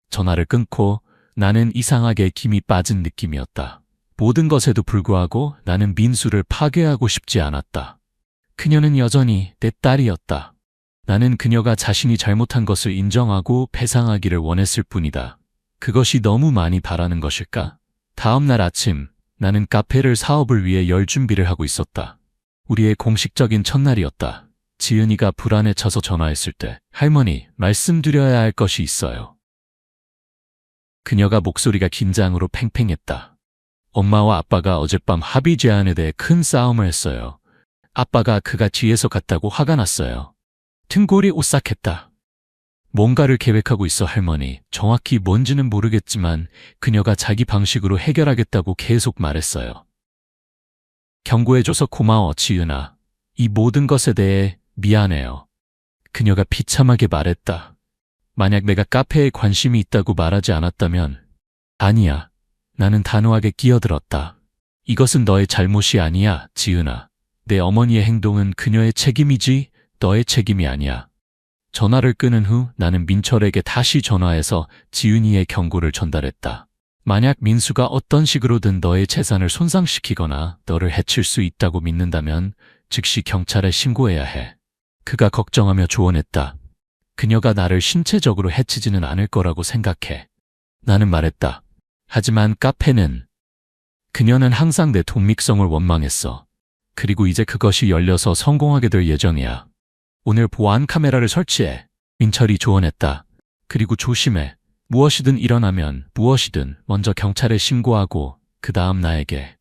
Speaker 1: 전화를 끊고 나는 이상하게 김이 빠진 느낌이었다. 모든 것에도 불구하고 나는 민수를 파괴하고 싶지 않았다. 그녀는 여전히 내 딸이었다. 나는 그녀가 자신이 잘못한 것을 인정하고 배상하기를 원했을 뿐이다. 그것이 너무 많이 바라는 것일까? 다음 날 아침 나는 카페를 사업을 위해 열 준비를 하고 있었다. 우리의 공식적인 첫날이었다. 지은이가 불안에 차서 전화했을 때 할머니, 말씀드려야 할 것이 있어요. 그녀가 목소리가 긴장으로 팽팽했다. 엄마와 아빠가 어젯밤 합의 제안에 대해 큰 싸움을 했어요. 아빠가 그가 뒤에서 갔다고 화가 났어요. 등골이 오싹했다. 뭔가를 계획하고 있어 할머니. 정확히 뭔지는 모르겠지만 그녀가 자기 방식으로 해결하겠다고 계속 말했어요. 경고해줘서 고마워, 지은아. 이 모든 것에 대해 미안해요. 그녀가 비참하게 말했다. 만약 내가 카페에 관심이 있다고 말하지 않았다면 아니야. 나는 단호하게 끼어들었다. 이것은 너의 잘못이 아니야, 지은아. 내 어머니의 행동은 그녀의 책임이지 너의 책임이 아니야. 전화를 끊은 후 나는 민철에게 다시 전화해서 지은이의 경고를 전달했다. 만약 민수가 어떤 식으로든 너의 재산을 손상시키거나 너를 해칠 수 있다고 믿는다면 즉시 경찰에 신고해야 해. 그가 걱정하며 조언했다. 그녀가 나를 신체적으로 해치지는 않을 거라고 생각해. 나는 말했다. 하지만 카페는 그녀는 항상 내 독립성을 원망했어. 그리고 이제 그것이 열려서 성공하게 될 예정이야. 오늘 보안 카메라를 설치해. 민철이 조언했다. 그리고 조심해. 무엇이든 일어나면 무엇이든 먼저 경찰에 신고하고 그 다음 나에게.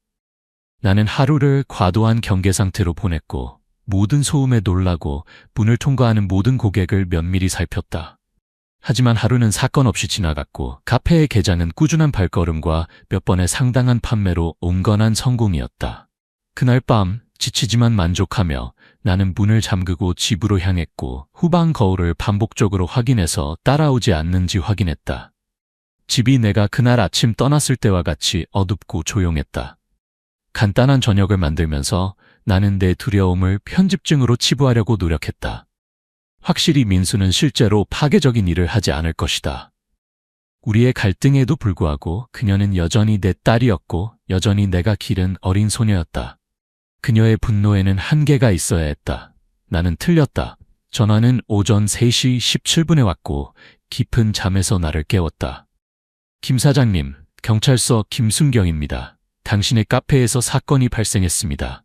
Speaker 1: 나는 하루를 과도한 경계 상태로 보냈고 모든 소음에 놀라고 문을 통과하는 모든 고객을 면밀히 살폈다. 하지만 하루는 사건 없이 지나갔고 카페의 개장은 꾸준한 발걸음과 몇 번의 상당한 판매로 온건한 성공이었다. 그날 밤 지치지만 만족하며 나는 문을 잠그고 집으로 향했고 후방 거울을 반복적으로 확인해서 따라오지 않는지 확인했다. 집이 내가 그날 아침 떠났을 때와 같이 어둡고 조용했다. 간단한 저녁을 만들면서 나는 내 두려움을 편집증으로 치부하려고 노력했다. 확실히 민수는 실제로 파괴적인 일을 하지 않을 것이다. 우리의 갈등에도 불구하고 그녀는 여전히 내 딸이었고 여전히 내가 기른 어린 소녀였다. 그녀의 분노에는 한계가 있어야 했다. 나는 틀렸다. 전화는 오전 3시 17분에 왔고 깊은 잠에서 나를 깨웠다. 김 사장님, 경찰서 김순경입니다. 당신의 카페에서 사건이 발생했습니다.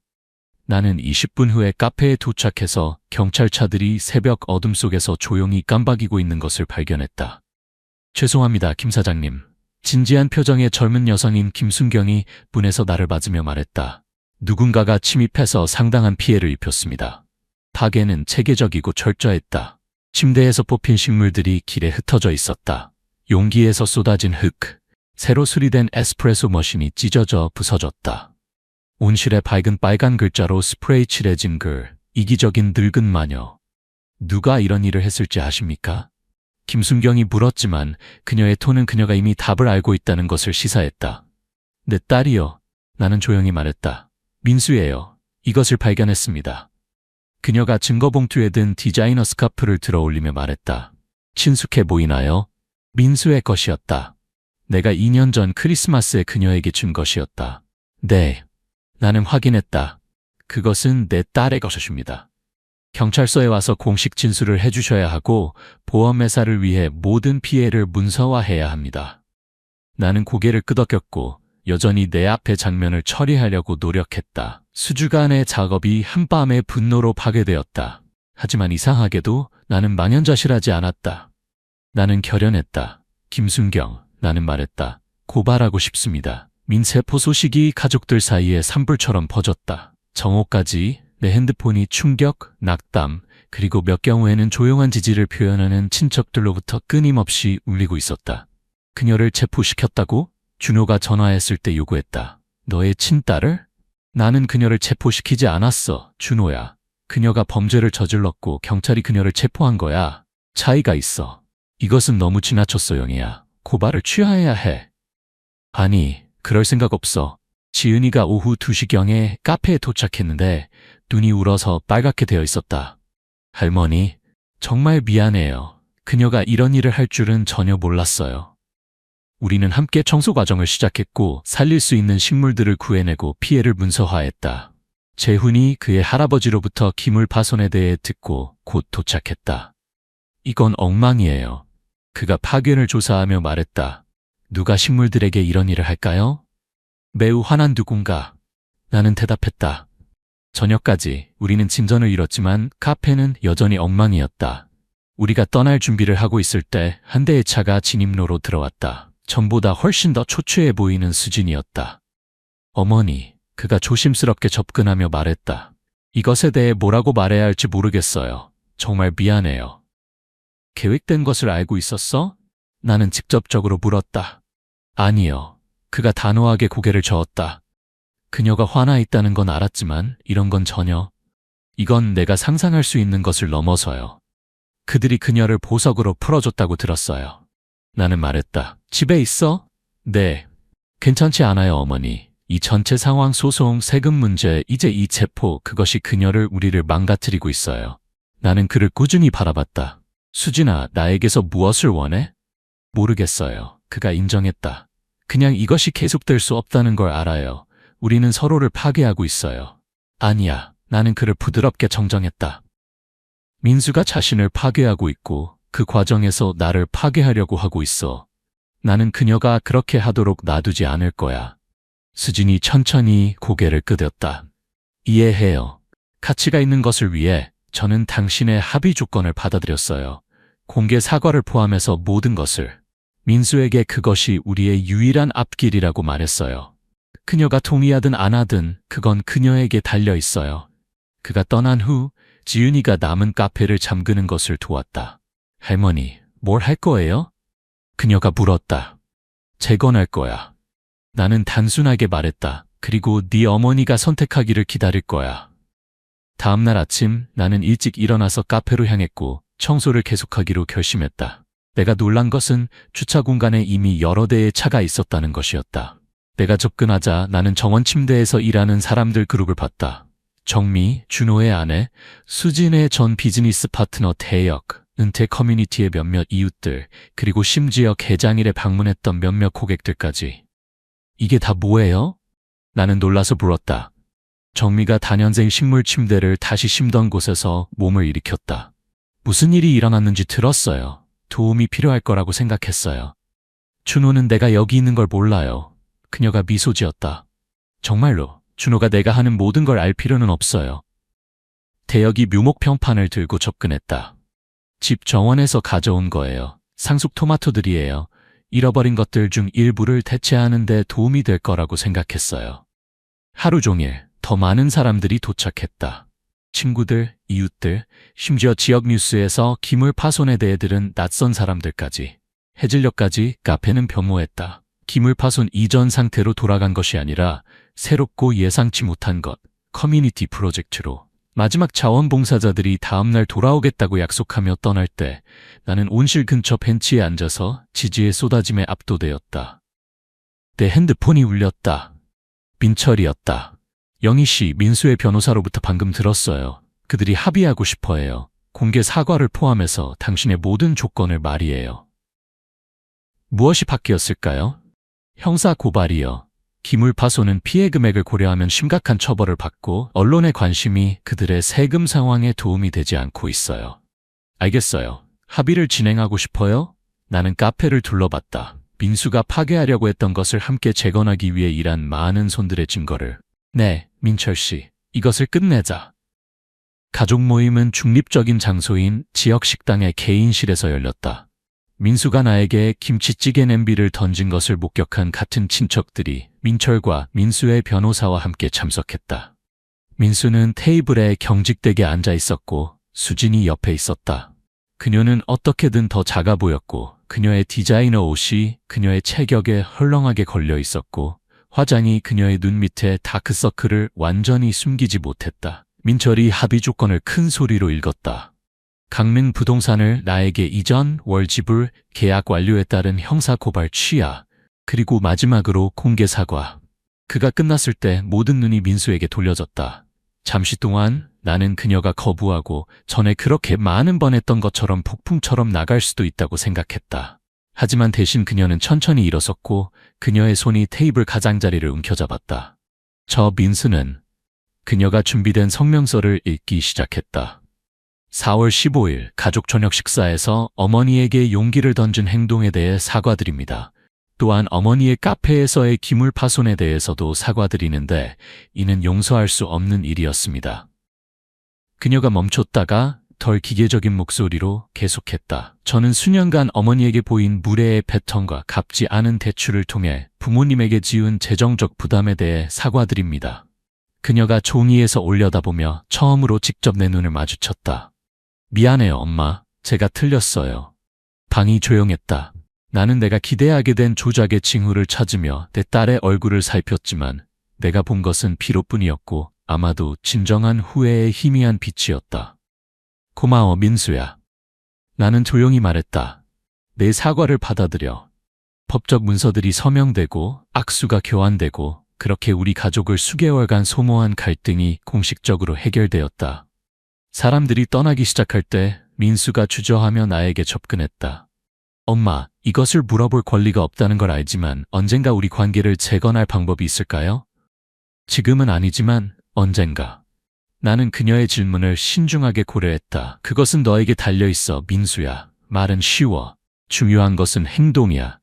Speaker 1: 나는 20분 후에 카페에 도착해서 경찰차들이 새벽 어둠 속에서 조용히 깜박이고 있는 것을 발견했다. 죄송합니다, 김 사장님. 진지한 표정의 젊은 여성인 김순경이 문에서 나를 맞으며 말했다. 누군가가 침입해서 상당한 피해를 입혔습니다. 파괴는 체계적이고 철저했다. 침대에서 뽑힌 식물들이 길에 흩어져 있었다. 용기에서 쏟아진 흙, 새로 수리된 에스프레소 머신이 찢어져 부서졌다. 온실에 밝은 빨간 글자로 스프레이 칠해진 글, 이기적인 늙은 마녀. 누가 이런 일을 했을지 아십니까? 김순경이 물었지만 그녀의 톤은 그녀가 이미 답을 알고 있다는 것을 시사했다. 내 딸이요. 나는 조용히 말했다. 민수예요. 이것을 발견했습니다. 그녀가 증거봉투에 든 디자이너 스카프를 들어 올리며 말했다. 친숙해 보이나요? 민수의 것이었다. 내가 2년 전 크리스마스에 그녀에게 준 것이었다. 네. 나는 확인했다. 그것은 내 딸의 것입니다. 경찰서에 와서 공식 진술을 해주셔야 하고 보험회사를 위해 모든 피해를 문서화해야 합니다. 나는 고개를 끄덕였고 여전히 내 앞의 장면을 처리하려고 노력했다. 수주간의 작업이 한밤의 분노로 파괴되었다. 하지만 이상하게도 나는 망연자실하지 않았다. 나는 결연했다. 김순경, 나는 말했다. 고발하고 싶습니다. 민세포 소식이 가족들 사이에 산불처럼 퍼졌다. 정오까지 내 핸드폰이 충격, 낙담, 그리고 몇 경우에는 조용한 지지를 표현하는 친척들로부터 끊임없이 울리고 있었다. 그녀를 체포시켰다고? 준호가 전화했을 때 요구했다. 너의 친딸을? 나는 그녀를 체포시키지 않았어, 준호야. 그녀가 범죄를 저질렀고 경찰이 그녀를 체포한 거야. 차이가 있어. 이것은 너무 지나쳤어, 영희야. 고발을 취하해야 해. 아니, 그럴 생각 없어. 지은이가 오후 2시경에 카페에 도착했는데 눈이 울어서 빨갛게 되어 있었다. 할머니, 정말 미안해요. 그녀가 이런 일을 할 줄은 전혀 몰랐어요. 우리는 함께 청소 과정을 시작했고 살릴 수 있는 식물들을 구해내고 피해를 문서화했다. 재훈이 그의 할아버지로부터 기물 파손에 대해 듣고 곧 도착했다. 이건 엉망이에요. 그가 파견을 조사하며 말했다. 누가 식물들에게 이런 일을 할까요? 매우 화난 누군가. 나는 대답했다. 저녁까지 우리는 진전을 잃었지만 카페는 여전히 엉망이었다. 우리가 떠날 준비를 하고 있을 때 한 대의 차가 진입로로 들어왔다. 전보다 훨씬 더 초췌해 보이는 수진이었다. 어머니, 그가 조심스럽게 접근하며 말했다. 이것에 대해 뭐라고 말해야 할지 모르겠어요. 정말 미안해요. 계획된 것을 알고 있었어? 나는 직접적으로 물었다. 아니요. 그가 단호하게 고개를 저었다. 그녀가 화나 있다는 건 알았지만 이런 건 전혀. 이건 내가 상상할 수 있는 것을 넘어서요. 그들이 그녀를 보석으로 풀어줬다고 들었어요. 나는 말했다. 집에 있어? 네. 괜찮지 않아요, 어머니. 이 전체 상황, 소송, 세금 문제, 이제 이 체포, 그것이 그녀를, 우리를 망가뜨리고 있어요. 나는 그를 꾸준히 바라봤다. 수진아, 나에게서 무엇을 원해? 모르겠어요. 그가 인정했다. 그냥 이것이 계속될 수 없다는 걸 알아요. 우리는 서로를 파괴하고 있어요. 아니야. 나는 그를 부드럽게 정정했다. 민수가 자신을 파괴하고 있고 그 과정에서 나를 파괴하려고 하고 있어. 나는 그녀가 그렇게 하도록 놔두지 않을 거야. 수진이 천천히 고개를 끄덕였다. 이해해요. 가치가 있는 것을 위해 저는 당신의 합의 조건을 받아들였어요. 공개 사과를 포함해서 모든 것을. 민수에게 그것이 우리의 유일한 앞길이라고 말했어요. 그녀가 동의하든 안 하든 그건 그녀에게 달려 있어요. 그가 떠난 후 지은이가 남은 카페를 잠그는 것을 도왔다. 할머니, 뭘 할 거예요? 그녀가 물었다. 재건할 거야. 나는 단순하게 말했다. 그리고 네 어머니가 선택하기를 기다릴 거야. 다음 날 아침 나는 일찍 일어나서 카페로 향했고 청소를 계속하기로 결심했다. 내가 놀란 것은 주차 공간에 이미 여러 대의 차가 있었다는 것이었다. 내가 접근하자 나는 정원 침대에서 일하는 사람들 그룹을 봤다. 정미, 준호의 아내, 수진의 전 비즈니스 파트너 태혁, 은퇴 커뮤니티의 몇몇 이웃들, 그리고 심지어 개장일에 방문했던 몇몇 고객들까지. 이게 다 뭐예요? 나는 놀라서 물었다. 정미가 단연생 식물 침대를 다시 심던 곳에서 몸을 일으켰다. 무슨 일이 일어났는지 들었어요. 도움이 필요할 거라고 생각했어요. 준호는 내가 여기 있는 걸 몰라요. 그녀가 미소 지었다. 정말로 준호가 내가 하는 모든 걸 알 필요는 없어요. 태혁이 묘목 평판을 들고 접근했다. 집 정원에서 가져온 거예요. 상속 토마토들이에요. 잃어버린 것들 중 일부를 대체하는 데 도움이 될 거라고 생각했어요. 하루 종일 더 많은 사람들이 도착했다. 친구들, 이웃들, 심지어 지역 뉴스에서 기물 파손에 대해 들은 낯선 사람들까지. 해질녘까지 카페는 변모했다. 기물 파손 이전 상태로 돌아간 것이 아니라 새롭고 예상치 못한 것, 커뮤니티 프로젝트로. 마지막 자원봉사자들이 다음날 돌아오겠다고 약속하며 떠날 때 나는 온실 근처 벤치에 앉아서 지지의 쏟아짐에 압도되었다. 내 핸드폰이 울렸다. 민철이었다. 영희 씨, 민수의 변호사로부터 방금 들었어요. 그들이 합의하고 싶어해요. 공개 사과를 포함해서 당신의 모든 조건을 말이에요. 무엇이 바뀌었을까요? 형사 고발이요. 기물 파손은 피해 금액을 고려하면 심각한 처벌을 받고 언론의 관심이 그들의 세금 상황에 도움이 되지 않고 있어요. 알겠어요. 합의를 진행하고 싶어요? 나는 카페를 둘러봤다. 민수가 파괴하려고 했던 것을 함께 재건하기 위해 일한 많은 손들의 증거를. 네, 민철 씨. 이것을 끝내자. 가족 모임은 중립적인 장소인 지역 식당의 개인실에서 열렸다. 민수가 나에게 김치찌개 냄비를 던진 것을 목격한 같은 친척들이 민철과 민수의 변호사와 함께 참석했다. 민수는 테이블에 경직되게 앉아 있었고 수진이 옆에 있었다. 그녀는 어떻게든 더 작아 보였고 그녀의 디자이너 옷이 그녀의 체격에 헐렁하게 걸려 있었고 화장이 그녀의 눈 밑에 다크서클을 완전히 숨기지 못했다. 민철이 합의 조건을 큰 소리로 읽었다. 강릉 부동산을 나에게 이전, 월 지불, 계약 완료에 따른 형사 고발 취하, 그리고 마지막으로 공개 사과. 그가 끝났을 때 모든 눈이 민수에게 돌려졌다. 잠시 동안 나는 그녀가 거부하고 전에 그렇게 많은 번 했던 것처럼 폭풍처럼 나갈 수도 있다고 생각했다. 하지만 대신 그녀는 천천히 일어섰고 그녀의 손이 테이블 가장자리를 움켜잡았다. 저 민수는 그녀가 준비된 성명서를 읽기 시작했다. 4월 15일 가족 저녁 식사에서 어머니에게 용기를 던진 행동에 대해 사과드립니다. 또한 어머니의 카페에서의 기물 파손에 대해서도 사과드리는데 이는 용서할 수 없는 일이었습니다. 그녀가 멈췄다가 덜 기계적인 목소리로 계속했다. 저는 수년간 어머니에게 보인 무례의 패턴과 갚지 않은 대출을 통해 부모님에게 지은 재정적 부담에 대해 사과드립니다. 그녀가 종이에서 올려다보며 처음으로 직접 내 눈을 마주쳤다. 미안해요, 엄마. 제가 틀렸어요. 방이 조용했다. 나는 내가 기대하게 된 조작의 징후를 찾으며 내 딸의 얼굴을 살폈지만 내가 본 것은 피로뿐이었고 아마도 진정한 후회의 희미한 빛이었다. 고마워, 민수야. 나는 조용히 말했다. 내 사과를 받아들여. 법적 문서들이 서명되고 악수가 교환되고 그렇게 우리 가족을 수개월간 소모한 갈등이 공식적으로 해결되었다. 사람들이 떠나기 시작할 때 민수가 주저하며 나에게 접근했다. 엄마, 이것을 물어볼 권리가 없다는 걸 알지만 언젠가 우리 관계를 재건할 방법이 있을까요? 지금은 아니지만 언젠가. 나는 그녀의 질문을 신중하게 고려했다. 그것은 너에게 달려있어, 민수야. 말은 쉬워. 중요한 것은 행동이야.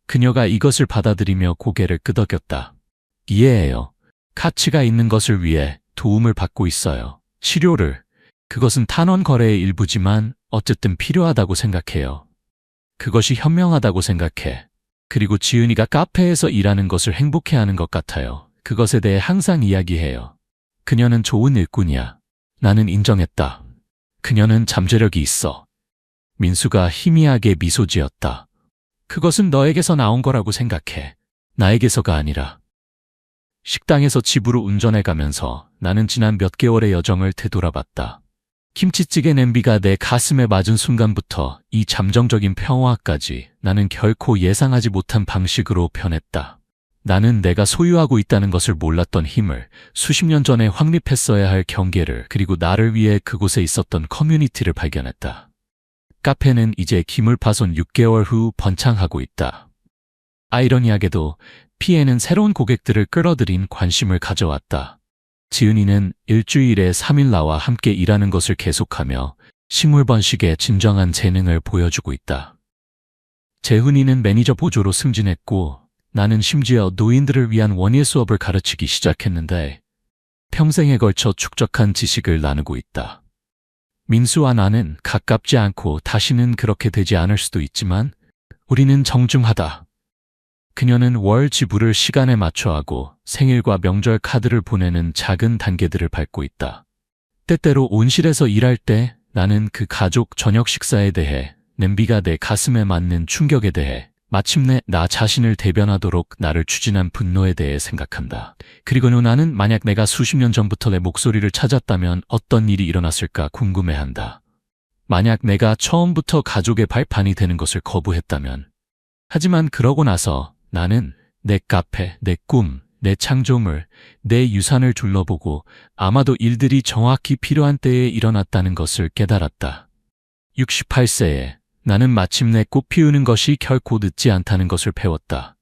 Speaker 1: 그녀가 이것을 받아들이며 고개를 끄덕였다. 이해해요. 가치가 있는 것을 위해 도움을 받고 있어요. 치료를. 그것은 탄원 거래의 일부지만 어쨌든 필요하다고 생각해요. 그것이 현명하다고 생각해. 그리고 지은이가 카페에서 일하는 것을 행복해하는 것 같아요. 그것에 대해 항상 이야기해요. 그녀는 좋은 일꾼이야. 나는 인정했다. 그녀는 잠재력이 있어. 민수가 희미하게 미소 지었다. 그것은 너에게서 나온 거라고 생각해. 나에게서가 아니라. 식당에서 집으로 운전해 가면서 나는 지난 몇 개월의 여정을 되돌아봤다. 김치찌개 냄비가 내 가슴에 맞은 순간부터 이 잠정적인 평화까지 나는 결코 예상하지 못한 방식으로 변했다. 나는 내가 소유하고 있다는 것을 몰랐던 힘을, 수십 년 전에 확립했어야 할 경계를, 그리고 나를 위해 그곳에 있었던 커뮤니티를 발견했다. 카페는 이제 기물 파손 6개월 후 번창하고 있다. 아이러니하게도 피에는 새로운 고객들을 끌어들인 관심을 가져왔다. 지은이는 일주일에 3일 나와 함께 일하는 것을 계속하며 식물 번식에 진정한 재능을 보여주고 있다. 재훈이는 매니저 보조로 승진했고 나는 심지어 노인들을 위한 원예 수업을 가르치기 시작했는데 평생에 걸쳐 축적한 지식을 나누고 있다. 민수와 나는 가깝지 않고 다시는 그렇게 되지 않을 수도 있지만 우리는 정중하다. 그녀는 월 지불을 시간에 맞춰 하고 생일과 명절 카드를 보내는 작은 단계들을 밟고 있다. 때때로 온실에서 일할 때 나는 그 가족 저녁 식사에 대해, 냄비가 내 가슴에 맞는 충격에 대해, 마침내 나 자신을 대변하도록 나를 추진한 분노에 대해 생각한다. 그리고는 나는 만약 내가 수십 년 전부터 내 목소리를 찾았다면 어떤 일이 일어났을까 궁금해한다. 만약 내가 처음부터 가족의 발판이 되는 것을 거부했다면. 하지만 그러고 나서 나는 내 카페, 내 꿈, 내 창조물, 내 유산을 둘러보고 아마도 일들이 정확히 필요한 때에 일어났다는 것을 깨달았다. 68세에 나는 마침내 꽃 피우는 것이 결코 늦지 않다는 것을 배웠다.